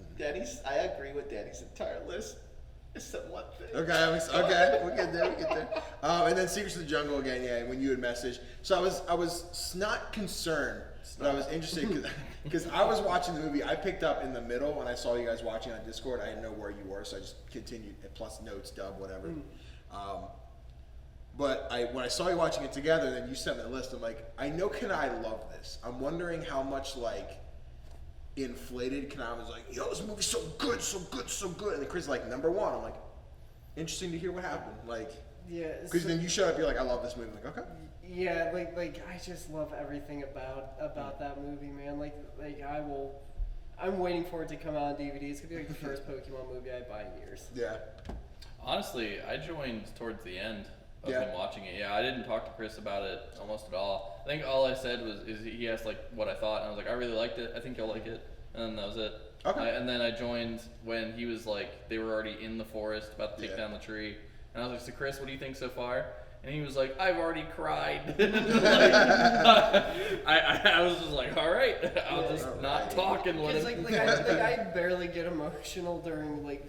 I agree with Danny's entire list. Except one thing. Okay, we'll get there. And then Secrets of the Jungle again, yeah, when you had messaged. So I was not concerned, but I was interested because I was watching the movie. I picked up in the middle when I saw you guys watching on Discord. I didn't know where you were, so I just continued, plus notes, dub, whatever. But when I saw you watching it together, then you sent me the list. I'm like, I know Kanai loved this. I'm wondering how much like inflated Kanai was like, yo, this movie's so good. And then Chris is like, number one. I'm like, interesting to hear what happened. Like, Yeah. Because then you show up, you're like, I love this movie. I'm like, okay. Yeah, like I just love everything about that movie, man. Like I'm waiting for it to come out on DVD. It's gonna be like the first Pokemon movie I buy in years. Yeah. Honestly, I joined towards the end of Yeah. him watching it. Yeah, I didn't talk to Chris about it almost at all. I think all I said is he asked like what I thought, and I was like, I really liked it. I think you'll like it, and then that was it. Okay. And then I joined when he was like, they were already in the forest about to take down the tree, and I was like, so Chris, what do you think so far? And he was like, I've already cried. I was just like, all right, I'll just not talk and let Because him. I barely get emotional during like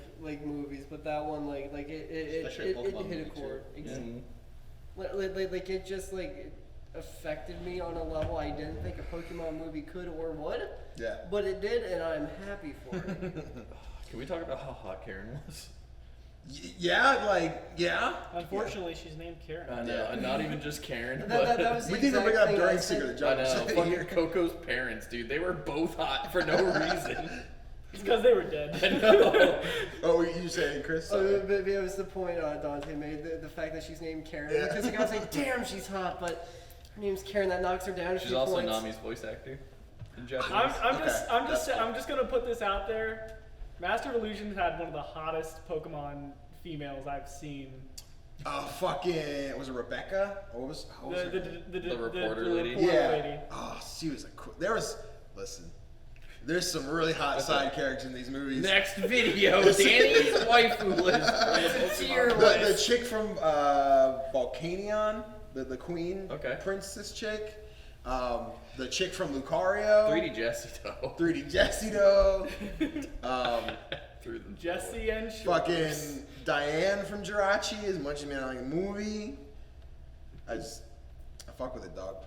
movies, but that one it Especially a Pokemon hit a movie, chord. Mhm. Like it just affected me on a level I didn't think a Pokemon movie could or would. Yeah. But it did, and I'm happy for it. Can we talk about how hot Karen was? Yeah. Unfortunately, she's named Karen. I know, and not even just Karen, That but was the We didn't even bring it exact up thing during I said. Secret of I Jokes. know. Fucking Coco's parents, dude. They were both hot for no reason. It's because they were dead. I know. Oh, you saying, Chris? Oh, but it was the point Dante made, the fact that she's named Karen. Yeah. Because the guy's like, damn, she's hot, but her name's Karen, that knocks her down a She's few also points. Nami's voice actor in Japanese. I'm That's just gonna put this out there. Master of Illusions had one of the hottest Pokemon females I've seen. Oh, fucking, was it Rebecca? What was her? The reporter lady? Yeah. lady. Oh, she was listen, there's some really hot side characters in these movies. Next video, Danny's waifu list. Tier The chick from Volcanion, the queen Okay. princess chick. The chick from Lucario. 3D Jessie though. 3D Jessie though. Through the Jesse and Shuriblur. Fucking Diane from Jirachi, as much as me I like the movie. I fuck with it, dog.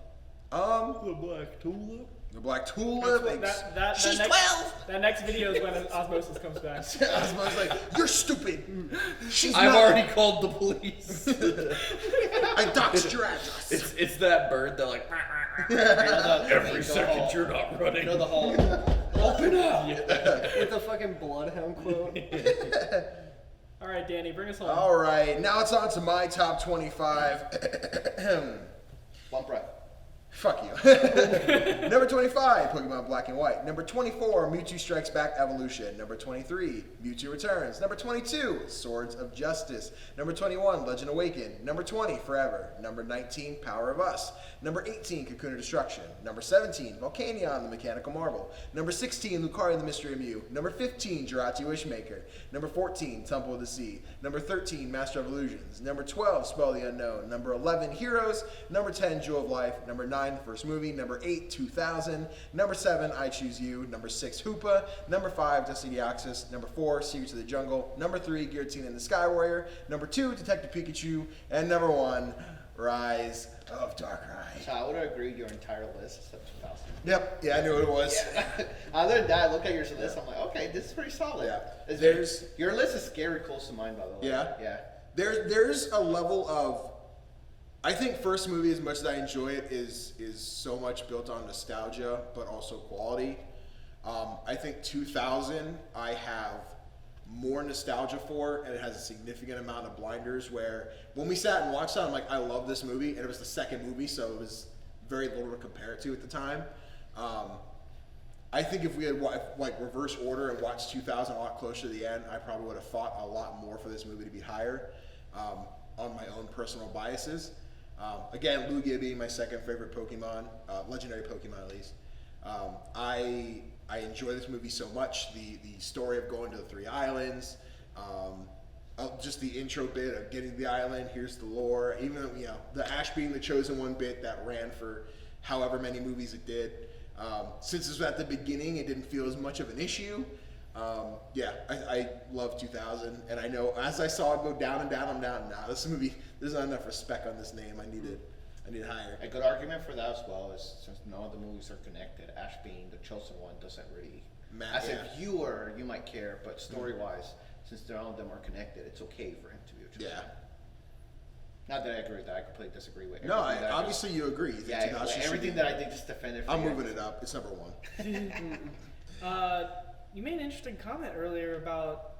The Black Tulip. The Black Tulip. She's 12. That next video is when Osmosis comes back. I was like, you're stupid. She's I've not. already called the police. I doxed your address. It's that bird that like every second you're not running. You know the whole. Open up. With the fucking Bloodhound quote. All right, Danny, bring us home. All right, now it's on to my top 25. One breath. Fuck you. Number 25, Pokemon Black and White. Number 24, Mewtwo Strikes Back Evolution. Number 23, Mewtwo Returns. Number 22, Swords of Justice. Number 21, Legend Awakened. Number 20, Forever. Number 19, Power of Us. Number 18, Cocoon of Destruction. Number 17, Volcanion, the Mechanical Marvel. Number 16, Lucario, the Mystery of Mew. Number 15, Jirachi Wishmaker. Number 14, Temple of the Sea. Number 13, Master of Illusions. Number 12, Spell of the Unknown. Number 11, Heroes. Number 10, Jewel of Life. Number 9, the first movie. Number 8, 2000. Number 7, I Choose You. Number 6, Hoopa. Number 5, Destiny Deoxys. Number 4, Secrets of the Jungle. Number 3, Giratina and the Sky Warrior. Number 2, Detective Pikachu. And number 1, Rise of Darkrai. So I would have agreed your entire list except 2000. Yep, yeah, I knew what it was. Yeah. Other than that, I look at your list, I'm like, okay, this is pretty solid. Yeah. There's your list is scary close to mine, by the way. Yeah? Yeah. There's a level of, I think first movie, as much as I enjoy it, is so much built on nostalgia, but also quality. I think 2000, I have more nostalgia for, and it has a significant amount of blinders where when we sat and watched that, I'm like, I love this movie, and it was the second movie, so it was very little to compare it to at the time. I think if we had like reverse order and watched 2000 a lot closer to the end, I probably would have fought a lot more for this movie to be higher on my own personal biases. Again, Lugia being my second favorite Pokemon, legendary Pokemon at least. I enjoy this movie so much. The story of going to the 3 islands, just the intro bit of getting to the island. Here's the lore. Even the Ash being the chosen one bit that ran for however many movies it did. Since it was at the beginning, it didn't feel as much of an issue. I love 2000, and I know as I saw it go down and down, I'm down. Nah, this movie, there's not enough respect on this name. I need it higher. A good argument for that as well is since none of the movies are connected, Ash being the chosen one doesn't really. As a viewer, you might care, but story-wise, since none of them are connected, it's okay for him to be a chosen one. Not that I agree with that. I completely disagree with. No, obviously you agree. You think Yeah, 2000 everything should that I think just defended. I'm moving it up. It's number 1. You made an interesting comment earlier about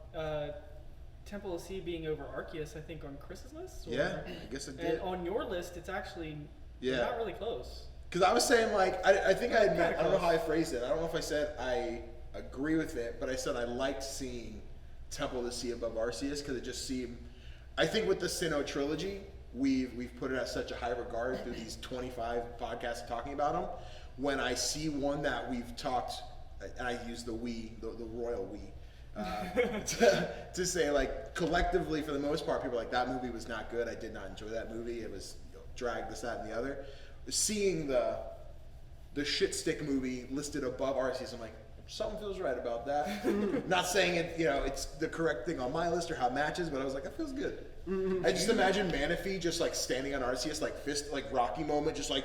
Temple of Sea being over Arceus, I think, on Chris's list. Or, Yeah, I guess it And did. on your list, it's actually Yeah. not really close. Because I was saying, like, I think I had meant, I don't know Kinda how I phrased it. I don't know if I said I agree with it, but I said I liked seeing Temple of the Sea above Arceus because it just seemed, I think with the Sinnoh trilogy, we've put it at such a high regard through these 25 podcasts talking about them. When I see one that we've talked, and I use the royal we, to say, like, collectively for the most part, people are like, that movie was not good. I did not enjoy that movie. It was drag, this, that, and the other. Seeing the shit stick movie listed above Arceus, I'm like, something feels right about that. Not saying it, it's the correct thing on my list or how it matches, but I was like, that feels good. I just imagine Manaphy just like standing on Arceus, like fist, like Rocky moment, just like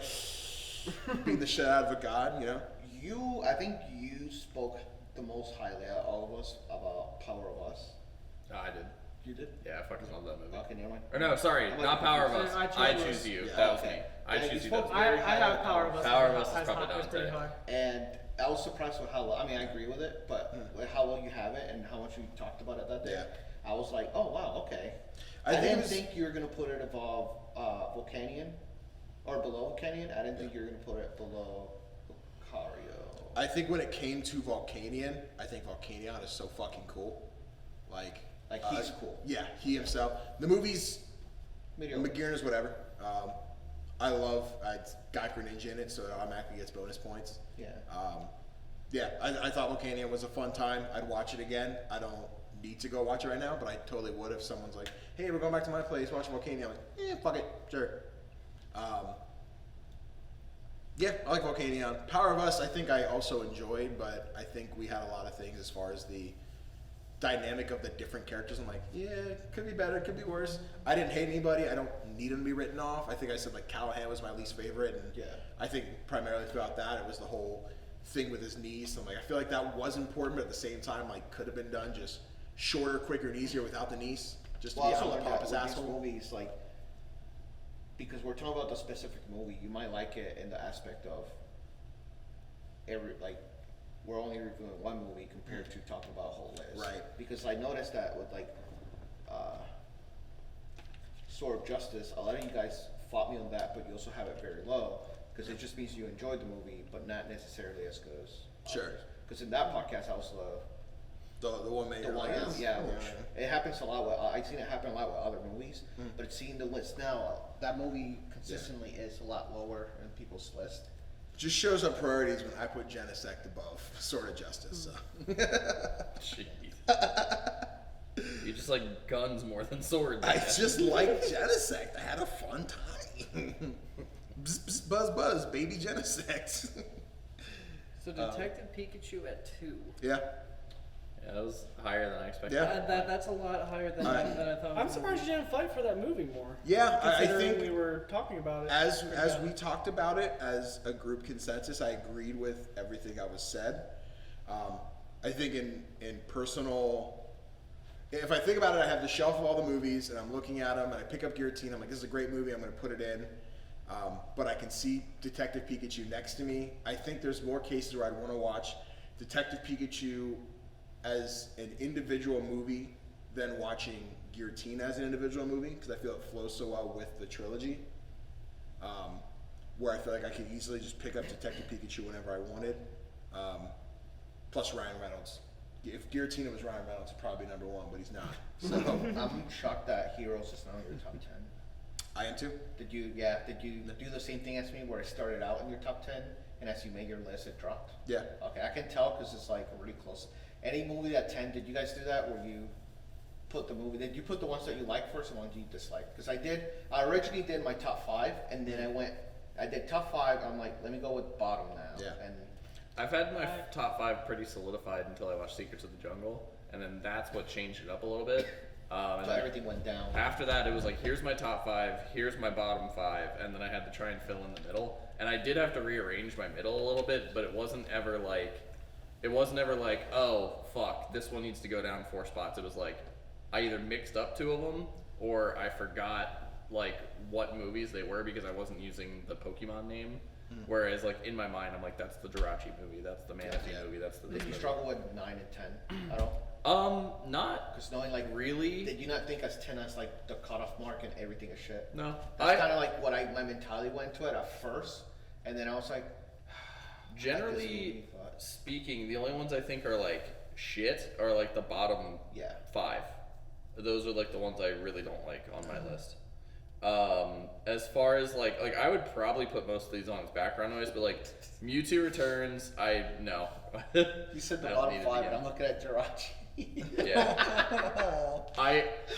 beating the shit out of a god, I think you spoke the most highly out of all of us about Power of Us. No, I did. You did? Yeah, I fucking love that movie. Okay, never mind. Or no, sorry, I'm not like Power of confused. Us. I I choose choose us. you. Yeah, That was okay. me. I Yeah, choose you you. spoke That was I, very I highly have of Power of Us. Power of Us as is high- probably is pretty down high. And I was surprised with how well, I agree with it, but with how well you have it and how much we talked about it that day, Yeah. I was like, oh wow, okay. I I think it didn't was- think you were going to put it above Volcanion, or below Volcanion. I didn't think you were going to put it below Lucario. I think when it came to Volcanion, I think Volcanion is so fucking cool. Like he's cool. Yeah, he himself. The movie's Mediocre. McGearn whatever. I love it's got Greninja in it, so it automatically gets bonus points. Yeah. I thought Volcanion was a fun time. I'd watch it again. I don't need to go watch it right now, but I totally would if someone's like, "Hey, we're going back to my place, watching Volcanion." I'm like, fuck it, sure. Yeah, I like Volcanion. Power of Us, I think I also enjoyed, but I think we had a lot of things as far as the dynamic of the different characters. I'm like, yeah, it could be better, it could be worse. I didn't hate anybody. I don't need them to be written off. I think I said like Callahan was my least favorite, and Yeah. I think primarily throughout that it was the whole thing with his knees. So I'm like, I feel like that was important, but at the same time, like, could have been done just shorter, quicker, and easier without the knees. Just to Well, be I able also to learned pop that his with these asshole. movies, like, because we're talking about the specific movie, you might like it in the aspect of we're only reviewing one movie compared to talking about a whole list. Right. Because I noticed that with Sword of Justice, a lot of you guys fought me on that, but you also have it very low because it just means you enjoyed the movie, but not necessarily as good as Sure. Because in that podcast, I was The one made the one, which it happens a lot with. I've seen it happen a lot with other movies, but it's seeing the list now. That movie consistently is a lot lower in people's list. Just shows our priorities when I put Genesect above Sword of Justice. So. Jeez. You just like guns more than swords. I guess. just like Genesect. I had a fun time. Bzz, bzz, buzz, buzz, baby Genesect. So Detective Pikachu at 2. Yeah. Yeah, that was higher than I expected. Yeah. That's a lot higher than I thought. I'm surprised you didn't fight for that movie more. Yeah, I Considering think we were talking about it. as we talked about it as a group consensus, I agreed with everything that was said. I think in personal, if I think about it, I have the shelf of all the movies and I'm looking at them and I pick up Guillotine. I'm like, this is a great movie. I'm going to put it in. But I can see Detective Pikachu next to me. I think there's more cases where I'd want to watch Detective Pikachu as an individual movie than watching Guillotine as an individual movie because I feel it flows so well with the trilogy. Where I feel like I could easily just pick up Detective Pikachu whenever I wanted. Plus Ryan Reynolds. If Guillotine was Ryan Reynolds, it'd probably be number one, but he's not. So I'm shocked that Heroes is not in your top 10. I am too. Did you do the same thing as me where it started out in your top 10 and as you made your list it dropped? Yeah. Okay, I can tell because it's like really close. Any movie at 10, did you guys do that where you put the movie, did you put the ones that you like first and ones you dislike? Because I originally did my top 5 and then I did top 5, I'm like, let me go with bottom now. Yeah. And I've had my top 5 pretty solidified until I watched Secrets of the Jungle, and then that's what changed it up a little bit. And so then everything went down. after that, it was like, here's my top 5, here's my bottom 5, and then I had to try and fill in the middle. And I did have to rearrange my middle a little bit, but it wasn't ever like, oh, fuck, this one needs to go down 4 spots. It was like, I either mixed up 2 of them, or I forgot, like, what movies they were because I wasn't using the Pokemon name. Whereas, like, in my mind, I'm like, that's the Jirachi movie, that's the Manaphy movie, that's the Did you movie. struggle with 9 and 10 at all? Not Because knowing like really. did you not think as 10 as like the cutoff mark and everything is shit? No, That's kind of like what my mentality went to it at first, and then I was like, generally speaking, the only ones I think are like shit are like the bottom yeah. 5. Those are like the ones I really don't like on my list. As far as like I would probably put most of these on as background noise, but like Mewtwo Returns, no. You said the I don't bottom need it to 5, be and on. I'm looking at Jirachi. Yeah.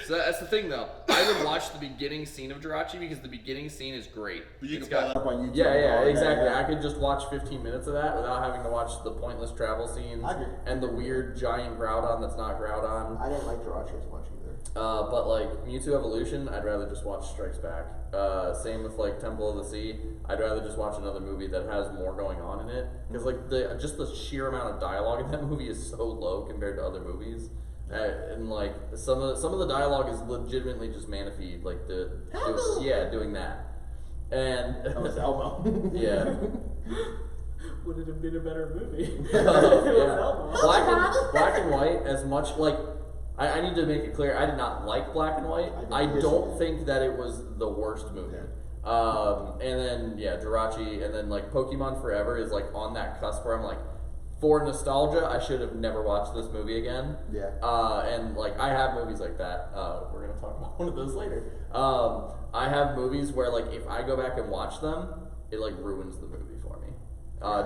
So that's the thing though. I would watch the beginning scene of Jirachi because the beginning scene is great. But you It's can pull got- that up on YouTube. Yeah, exactly. Yeah. I could just watch 15 minutes of that without having to watch the pointless travel scenes I agree. and the weird giant Groudon that's not Groudon. I didn't like Jirachi as much either. But like Mewtwo Evolution, I'd rather just watch Strikes Back. Same with like Temple of the Sea. I'd rather just watch another movie that has more going on in it because like just the sheer amount of dialogue in that movie is so low compared to other movies. And like some of the dialogue is legitimately just Manaphy, like doing that. And That was Elmo. yeah. Would it have been a better movie? If Yeah. it was Elmo. Black and white, as much like I need to make it clear, I did not like Black and White. I don't think that it was the worst movie. And then Jirachi, and then like Pokemon Forever is like on that cusp where I'm like, for nostalgia, I should have never watched this movie again. Yeah. And like I have movies like that. We're gonna talk about one of those later. I have movies where like if I go back and watch them, it like ruins the movie for me.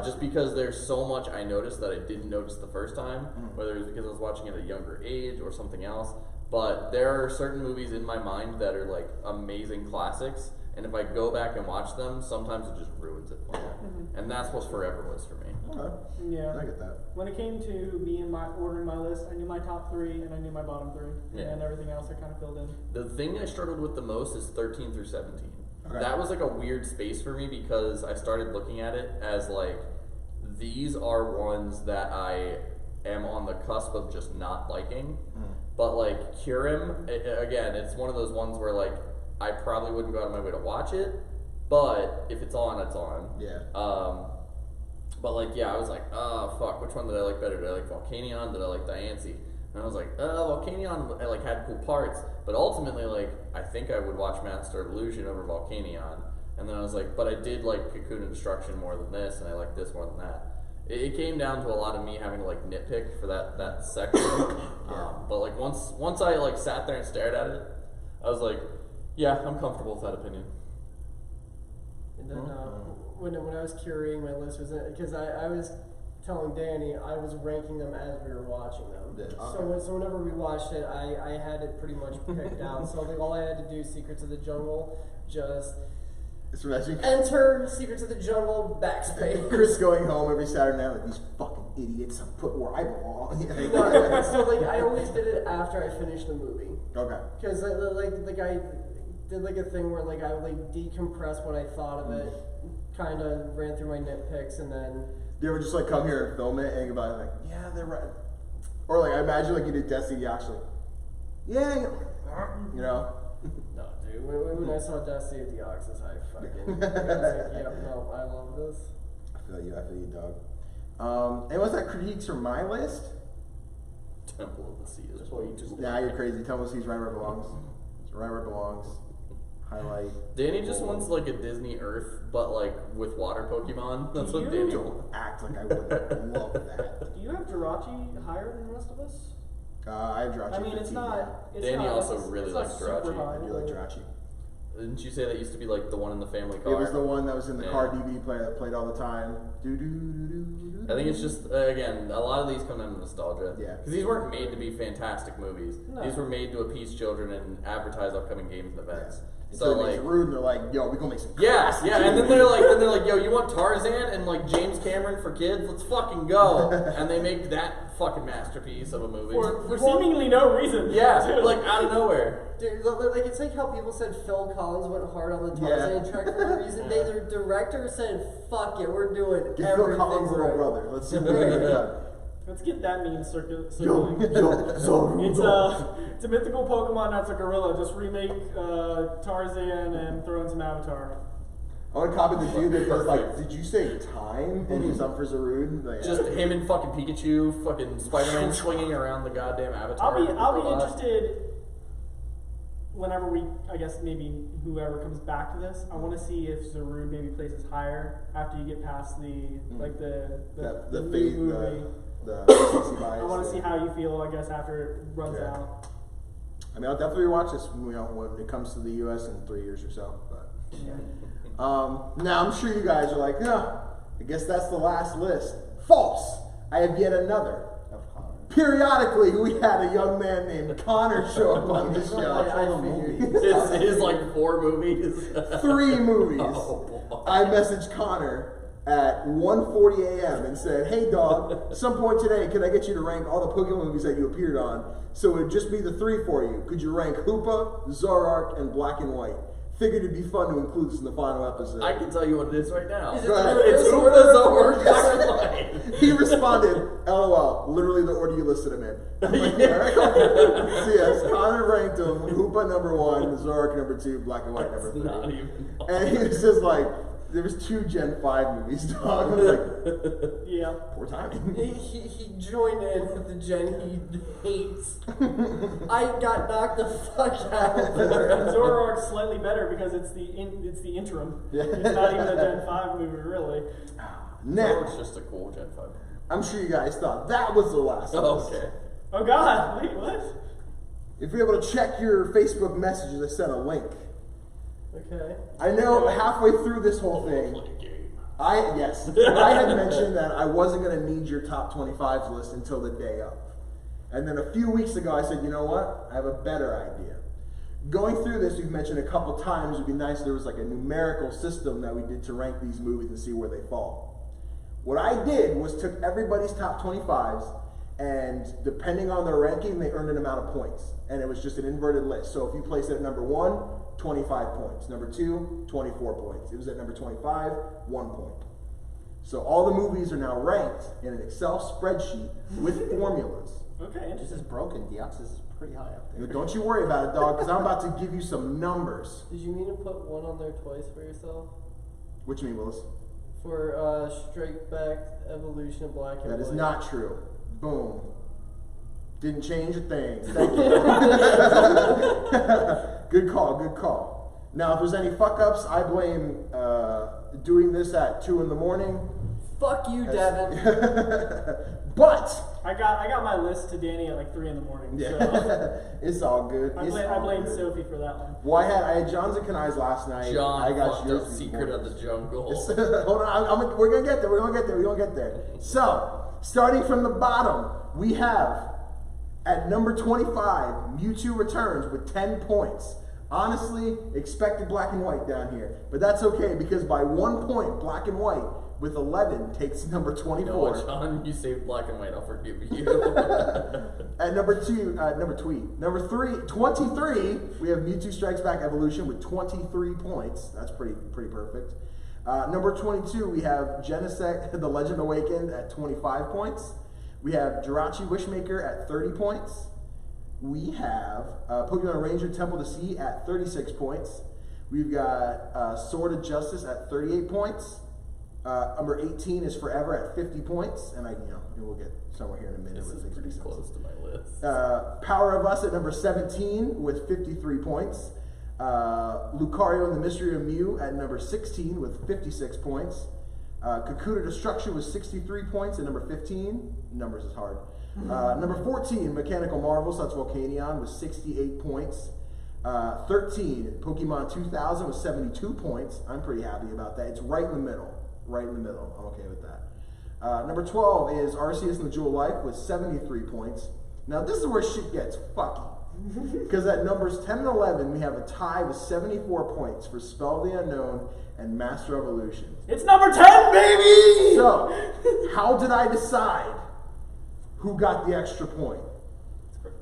Just because there's so much I noticed that I didn't notice the first time, whether it's because I was watching it at a younger age or something else. But there are certain movies in my mind that are like amazing classics, and if I go back and watch them, sometimes it just ruins it for me. And that's what Forever was for me. Okay. Yeah. I get that. When it came to me and ordering my list, I knew my top 3 and I knew my bottom 3, Yeah. and everything else I kind of filled in. The thing I struggled with the most is 13 through 17. Okay. That was like a weird space for me because I started looking at it as like, these are ones that I am on the cusp of just not liking. But like Kyurem, again, it's one of those ones where like, I probably wouldn't go out of my way to watch it, but if it's on, it's on. Yeah. But like, I was like, oh fuck, which one did I like better? Did I like Volcanion? Did I like Diancie? And I was like, Volcanion like had cool parts, but ultimately like, I think I would watch Master of Illusion over Volcanion. And then I was like, but I did like Cocoon and Destruction more than this, and I like this more than that. It came down to a lot of me having to like nitpick for that section. But like once I like sat there and stared at it, I was like, yeah, I'm comfortable with that opinion. And then when I was curating my list, was because I was telling Danny I was ranking them as we were watching them. Yeah, So whenever we watched it, I had it pretty much picked out. So like all I had to do, Secrets of the Jungle, just It's imagine enter Secrets of the Jungle backspace. Chris going home every Saturday night like these fucking idiots. I'm put where I belong. No, so like I always did it after I finished the movie. Okay. Because like I did like a thing where like I would like decompress what I thought of it, kind of ran through my nitpicks, and then. Do you ever just like come here and film it and about it like, yeah, they're right, or like I imagine like you did Destiny actually, yeah, you know. No, dude. When I saw Destiny at the Oxus, I fucking. I was like, yep, no, I love this. I feel you, dog. And what's that critiques from my list? Temple of the Sea is way too Nah, you're crazy. Temple Sea's right where it belongs. It's right where it belongs. Highlight. Danny just wants like a Disney Earth, but like with water Pokemon. That's what Danny Don't wants. act like I would love that. Do you have Jirachi higher than the rest of us? I have Jirachi. I mean, it's 15, not. It's Danny not, also it's, really it's likes not super Jirachi. high, I do like but- Jirachi. Didn't you say that used to be like the one in the family car? It was the one that was in the Yeah. car DVD player that played all the time. Do do do do. I think it's just again a lot of these come down to nostalgia. Yeah. Because these weren't made to be fantastic movies. No. These were made to appease children and advertise upcoming games and events. So So they make like. it rude, and they're like, "Yo, we gonna make some." Yeah, classic yeah, and then TV." they're like, yo, you want Tarzan and like James Cameron for kids? Let's fucking go. And they make that fucking masterpiece of a movie. For seemingly no reason. Yeah, too. like out of nowhere. Dude, like it's like how people said Phil Collins went hard on the Tarzan Yeah. track for no reason. They, the director said, "Fuck it, we're doing Give Phil everything Collins' little right." brother. Let's see what we can do. Let's get that meme Yo, circling. yo, It's a mythical Pokemon that's a gorilla. Just remake Tarzan and throw in some Avatar. I want to copy the dude that does like, did you say time? And he's up for Zarude. Like, Just him and fucking Pikachu, fucking Spider-Man swinging around the goddamn avatar. I'll be interested whenever I guess maybe whoever comes back to this. I want to see if Zarude maybe places higher after you get past the new movie. The I want to see how you feel, I guess, after it runs out. I mean, I'll definitely watch this, when it comes to the U.S. in 3 years or so. But now I'm sure you guys are like, I guess that's the last list. False. I have yet another. Periodically, we had a young man named Connor show up on this show. It's like 4 movies. 3 movies. Oh, boy. I messaged Connor at 1:40 a.m. and said, hey dog, at some point today, can I get you to rank all the Pokemon movies that you appeared on? So it would just be the 3 for you. Could you rank Hoopa, Zoroark, and Black and White? Figured it'd be fun to include this in the final episode. I can tell you what it is right now. Go ahead. It's Hoopa, Zoroark, Black and White. He responded, LOL, literally the order you listed him in. I'm like, all right. So yes, Connor ranked him, Hoopa number 1, Zoroark number 2, Black and White number 3. Not even. And he was just like, there was 2 Gen 5 movies, dog. I was like, Yeah. poor timing. He joined in with the gen he hates. I got knocked the fuck out of there. Zoroark's slightly better because it's the interim. Yeah. It's not even a Gen 5 movie, really. Now, It's just a cool Gen 5. I'm sure you guys thought that was the last Oh, list. okay. Oh God! Wait, what? If you're able to check your Facebook messages, I sent a link. Okay. I know halfway through this whole thing, I had mentioned that I wasn't going to need your top 25s list until the day of. And then a few weeks ago, I said, you know what? I have a better idea. Going through this, we've mentioned a couple times, it would be nice if there was like a numerical system that we did to rank these movies and see where they fall. What I did was took everybody's top 25s, and depending on their ranking, they earned an amount of points. And it was just an inverted list. So if you place it at number 1, 25 points. Number 2, 24 points. It was at number 25, 1 point. So all the movies are now ranked in an Excel spreadsheet with formulas. Okay, This is broken. Deoxys is pretty high up there. Don't you worry about it, dog, because I'm about to give you some numbers. Did you mean to put 1 on there twice for yourself? What you mean, Willis? For Strike Back Evolution of Black and That is White. not true. Boom. Didn't change a thing. Thank you. Good call, good call. Now, if there's any fuck-ups, I blame doing this at 2 in the morning. Fuck you, Devin. But I got my list to Danny at like 3 in the morning. So it's all good. I blame Sophie for that one. Well, I had John's and Kanai's last night. John I got fucked yours up this Secret of morning. the Jungle. Hold on, we're gonna get there. We're gonna get there. So, starting from the bottom, we have at number 25, Mewtwo returns with 10 points. Honestly, expected Black and White down here, but that's okay because by 1 point, Black and White with 11 takes number 24. No, John, you saved Black and White. I'll forgive you. At number 23, we have Mewtwo Strikes Back Evolution with 23 points. That's pretty perfect. Number 22, we have Genesect, The Legend Awakened at 25 points. We have Jirachi Wishmaker at 30 points. We have Pokemon Ranger Temple to Sea at 36 points. We've got Sword of Justice at 38 points. Number 18 is Forever at 50 points, and we'll get somewhere here in a minute. This is pretty close to my list. Power of Us at number 17 with 53 points. Lucario and the Mystery of Mew at number 16 with 56 points. Kakuta Destruction with 63 points at number 15. Numbers is hard. Number 14, Mechanical Marvels, that's Volcanion with 68 points. 13, Pokemon 2000 with 72 points. I'm pretty happy about that. It's right in the middle. Right in the middle. I'm okay with that. Number 12 is Arceus and the Jewel of Life with 73 points. Now this is where shit gets fucky. Because at numbers 10 and 11, we have a tie with 74 points for Spell of the Unknown and Master Evolution. It's number 10, baby! So, how did I decide who got the extra point?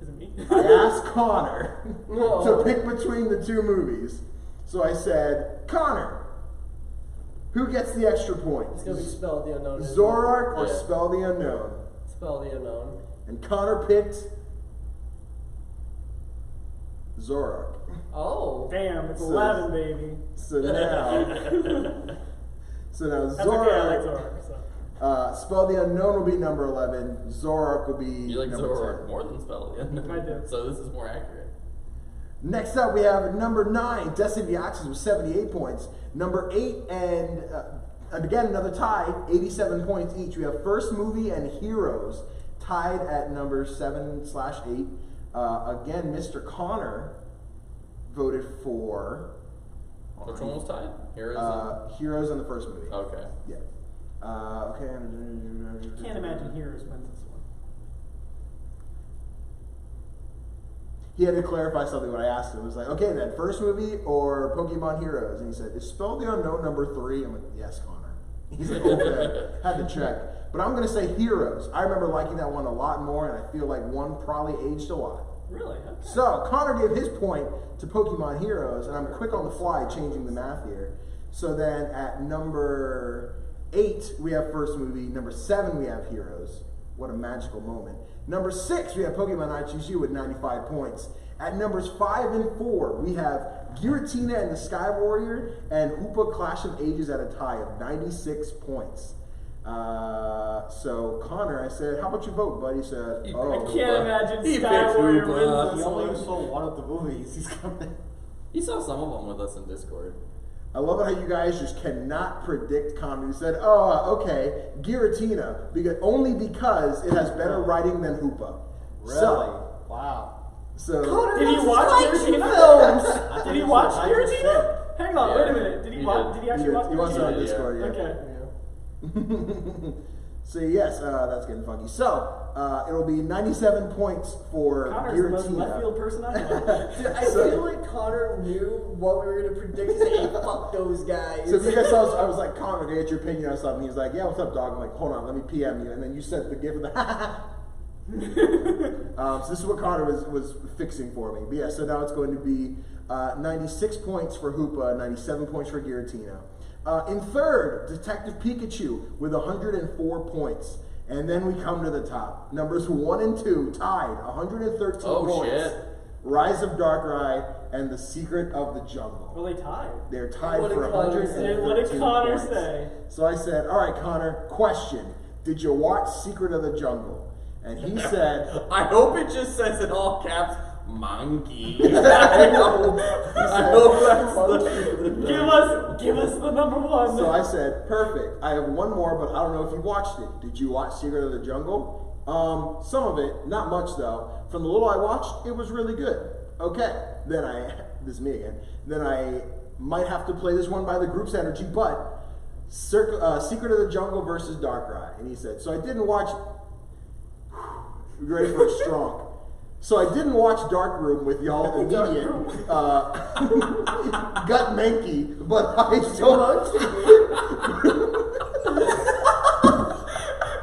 Is it me? I asked Connor to pick between the 2 movies. So I said, Connor, who gets the extra point? It's gonna be Spell of the Unknown. isn't it? Zoroark or Yeah. Spell the Unknown? Spell of the Unknown. And Connor picked Zoroark. Oh. Damn, it's So- 11, baby. So now, That's Zoroark. okay, I like Zoroark. So. Spell the Unknown will be number 11. Zoroark will be You like number Zoroark 10. more than Spell the Unknown. I do. So this is more accurate. Next up, we have number 9, Destiny of the Axis with 78 points. Number 8 and again another tie, 87 points each. We have First Movie and Heroes tied at number 7/8. Again, Mr. Connor voted for Which one was tied? Heroes. Heroes and the First Movie. Okay. Yeah. Okay. Can't imagine Heroes wins this one. He had to clarify something when I asked him. It was like, okay, then First Movie or Pokemon Heroes? And he said, is Spell the Unknown number 3? I'm like, yes, Connor. He's like, okay. Had to check. But I'm going to say Heroes. I remember liking that one a lot more, and I feel like one probably aged a lot. Really? Okay. So Connor gave his point to Pokemon Heroes, and I'm quick on the fly changing the math here. So then at number 8, we have First Movie. Number 7, we have Heroes. What a magical moment. Number 6, we have Pokemon I Choose You with 95 points. At numbers 5 and 4, we have Giratina and the Sky Warrior and Hoopa Clash of Ages at a tie of 96 points. So Connor, I said, how about you vote, buddy? He said, He I oh. can't imagine He Sky picked Warrior Hoopa. wins He this only one. saw one of the movies. He's coming. He saw some of them with us in Discord. I love it how you guys just cannot predict comedy. You said, oh, okay, Giratina, only because it has better writing than Hoopa. Really? So Wow. Did he watch Giratina? Did he watch Giratina? Hang on, Yeah, wait a minute. Did he he watch? did. Did he actually watch he wants it on Giratina? Yeah. Discord, yeah. Okay. So yes, that's getting funky. So it'll be 97 points for Connor's the most left Giratina. field person I know. Dude, I feel like Connor knew what we were gonna predict. He's like, hey, fuck those guys. So if you guys saw, I was like, Connor, can I get your opinion on something? He's like, yeah, what's up, dog? I'm like, hold on, let me PM you. And then you sent the gift of the so this is what Connor was fixing for me. But yeah, so now it's going to be 96 points for Hoopa, 97 points for Giratina. In third, Detective Pikachu with 104 points. And then we come to the top. Numbers 1 and 2 tied, 113 Oh, points. shit. Rise of Darkrai and The Secret of the Jungle. Well, they tied. They're tied What for did Connor 113 say? What did Connor points. say? So I said, all right, Connor, question. Did you watch Secret of the Jungle? And he said, I hope it just says in all caps, monkey. I hope that's the Give us the number one. so I said, perfect. I have one more, but I don't know if you watched it. Did you watch Secret of the Jungle? Some of it, not much though. From the little I watched, it was really good. Okay, then this is me again. Then I might have to play this one by the group's energy, but Secret of the Jungle versus Darkrai. And he said, so I didn't watch. You ready for a strong? So I didn't watch Dark Room with y'all immediate gut manky, but I still.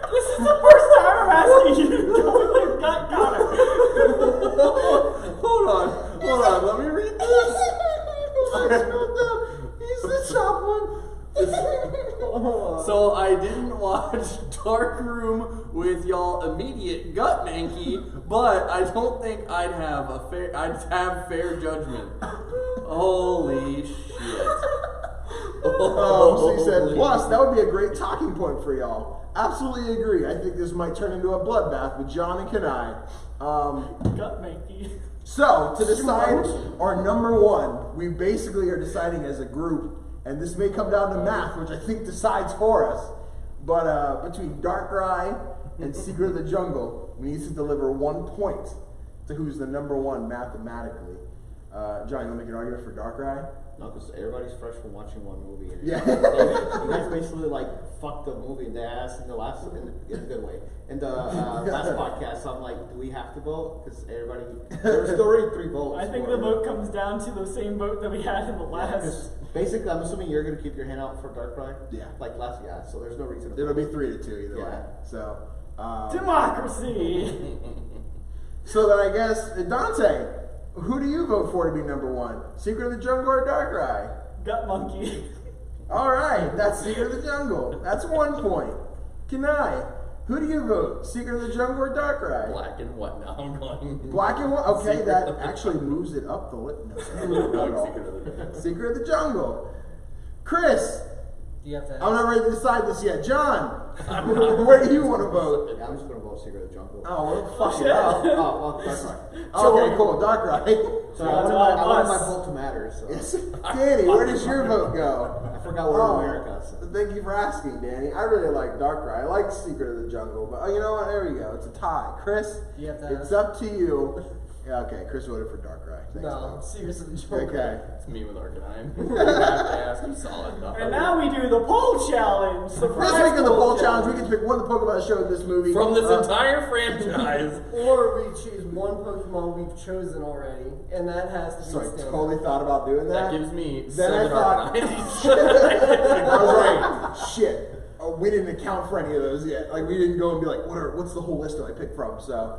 This is the first time I'm asking you to go with your gut, Connor. Hold on, let me read this. He's the top one. So I didn't watch Dark Room with y'all immediate gut manky, but I don't think I'd have fair judgment. Holy shit. So he said, plus, that would be a great talking point for y'all. Absolutely agree. I think this might turn into a bloodbath with John and Kanai. Gut manky. So, to decide our number one, we basically are deciding as a group, and this may come down to math, which I think decides for us. But between Darkrai and Secret of the Jungle, we need to deliver 1 point to who's the number one mathematically. John, you want to make an argument for Darkrai? No, because everybody's fresh from watching one movie. And Yeah. you guys basically like fucked the movie in the ass in the last, in a good way. In the last podcast, so I'm like, do we have to vote? Because everybody, there's already 3 votes. I think for the it. vote comes down to the same vote that we had in the Yeah, 'cause last. basically, I'm assuming you're gonna keep your hand out for Darkrai. Yeah. Like last, yeah. So there's no reason. To It'll be vote. 3-2 either way. Yeah. So, Democracy. so then I guess, Dante, who do you vote for to be number one? Secret of the Jungle or Darkrai? Gut monkey. All right, that's Secret of the Jungle. That's 1 point. Kanai, Who do you vote? Secret of the Jungle or Darkrai? Black and white. No, I'm going. Black and white. Okay, Secret that of the actually moves it up the list. I'm going Secret of the Jungle. Secret of the Jungle. Chris, Do you have to? I'm not ready to decide this yet. John, where do you want to vote? Yeah, I'm just gonna vote Secret of the Jungle. Oh, well, fuck it up. Oh, well, Darkrai. Okay, cool. Darkrai. So I wanted my vote to matter. So Yes. Danny, where does your vote go? I forgot we're in America. So. Thank you for asking, Danny. I really like Darkrai. I like Secret of the Jungle, but you know what? There we go. It's a tie. Chris, You have to it's up to you. Yeah, okay, Chris voted for Darkrai. Thanks, No, man. Secret of the Jungle. Okay. It's me with Arcanine. I have to ask you solid. And now we do the poll challenge. Surprise This week in the poll poll challenge, we get to pick one of the Pokemon that showed in this movie. From this entire franchise. Or we choose one Pokemon we've chosen already, and that has to be So I standard. totally thought about doing that. That gives me Then I 7 thought- Arcanines. I was like, shit. We didn't account for any of those yet. Like, we didn't go and be like, what's the whole list that I picked from? So,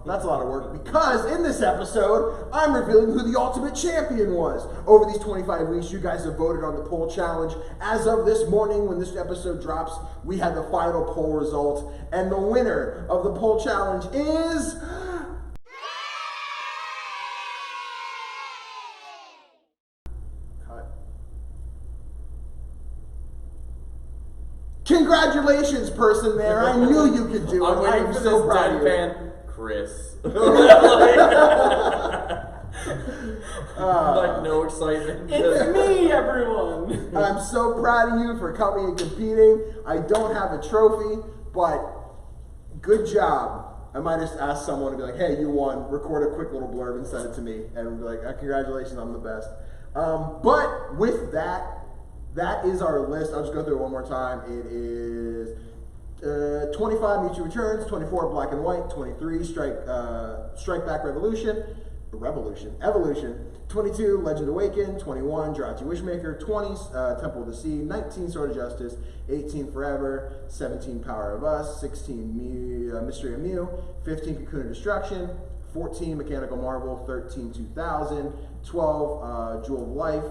that's a lot of work because in this episode, I'm revealing who the ultimate champion was. Over these 25 weeks, you guys have voted on the poll challenge. As of this morning, when this episode drops, we had the final poll result, and the winner of the poll challenge is... Cut. Congratulations, person there. I knew you could do it. I'm waiting I'm for so this proud of you. deadpan. Chris. Like no excitement. It's me, everyone. I'm so proud of you for coming and competing. I don't have a trophy, but good job. I might just ask someone to be like, hey, you won. Record a quick little blurb and send it to me. And be like, congratulations, I'm the best. But with that, that is our list. I'll just go through it one more time. It is 25 Mewtwo Returns, 24 Black and White, 23 Strike Back Evolution, 22 Legend Awaken, 21 Jirachi Wishmaker, 20 Temple of the Sea, 19 Sword of Justice, 18 Forever, 17 Power of Us, 16 Mystery of Mew, 15 Cocoon of Destruction, 14 Mechanical Marvel, 13 2000, 12 Jewel of Life,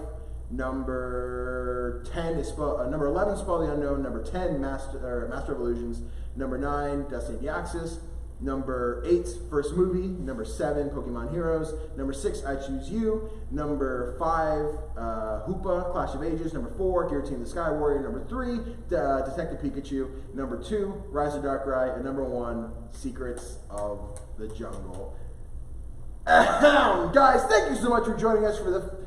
number 10 is number 11 Spell the Unknown, number 10 Master of Illusions, number 9 Destiny Deoxys, number 8 First Movie, number 7 Pokemon Heroes, number 6 I Choose You, number 5 Hoopa Clash of Ages, number 4 Guillotine the Sky Warrior, number 3 Detective Pikachu, number 2 Rise of Darkrai, and number 1 Secrets of the Jungle. Guys, thank you so much for joining us for the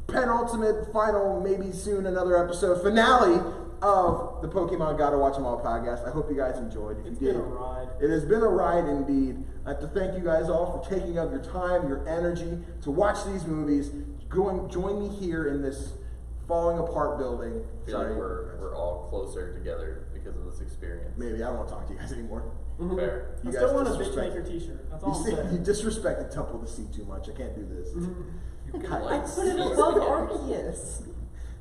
penultimate, final, maybe soon another episode, finale of the Pokemon Gotta Watch 'Em All podcast. I hope you guys enjoyed. If It's you did, been a ride. it has been a ride indeed. I have to thank you guys all for taking up your time, your energy to watch these movies. Join me here in this falling apart building. I feel like we're all closer together because of this experience. Maybe I don't want to talk to you guys anymore. Fair. You I guys still want a disrespect- Bitchmaker t-shirt. That's You, all I'm see, saying. you disrespected Temple of the Sea too much. I can't do this. You can I like Put it sea above spaghetti. Arceus.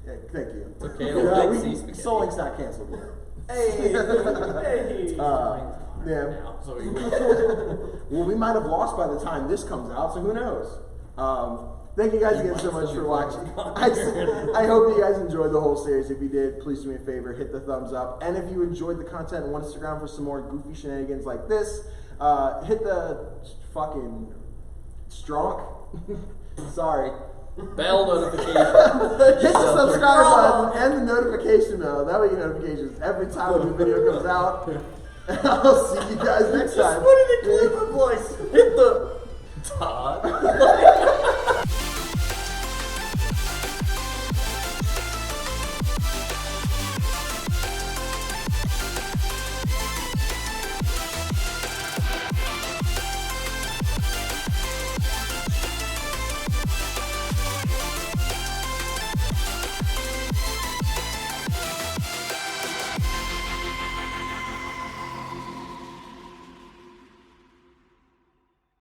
Yeah, thank you. It's okay to like sea spaghetti. Soullink's not canceled yet. Hey. Hey. Yeah. Now, so we Well, we might have lost by the time this comes out, so who knows? Thank you guys again so much for watching. I hope you guys enjoyed the whole series. If you did, please do me a favor, hit the thumbs up. And if you enjoyed the content and want to stick around for some more goofy shenanigans like this, hit the fucking strong. Sorry. bell notification. Hit the subscribe button and the notification bell. That way you get notifications every time a new video comes out. I'll see you guys next time. What did it clip of voice? Hit the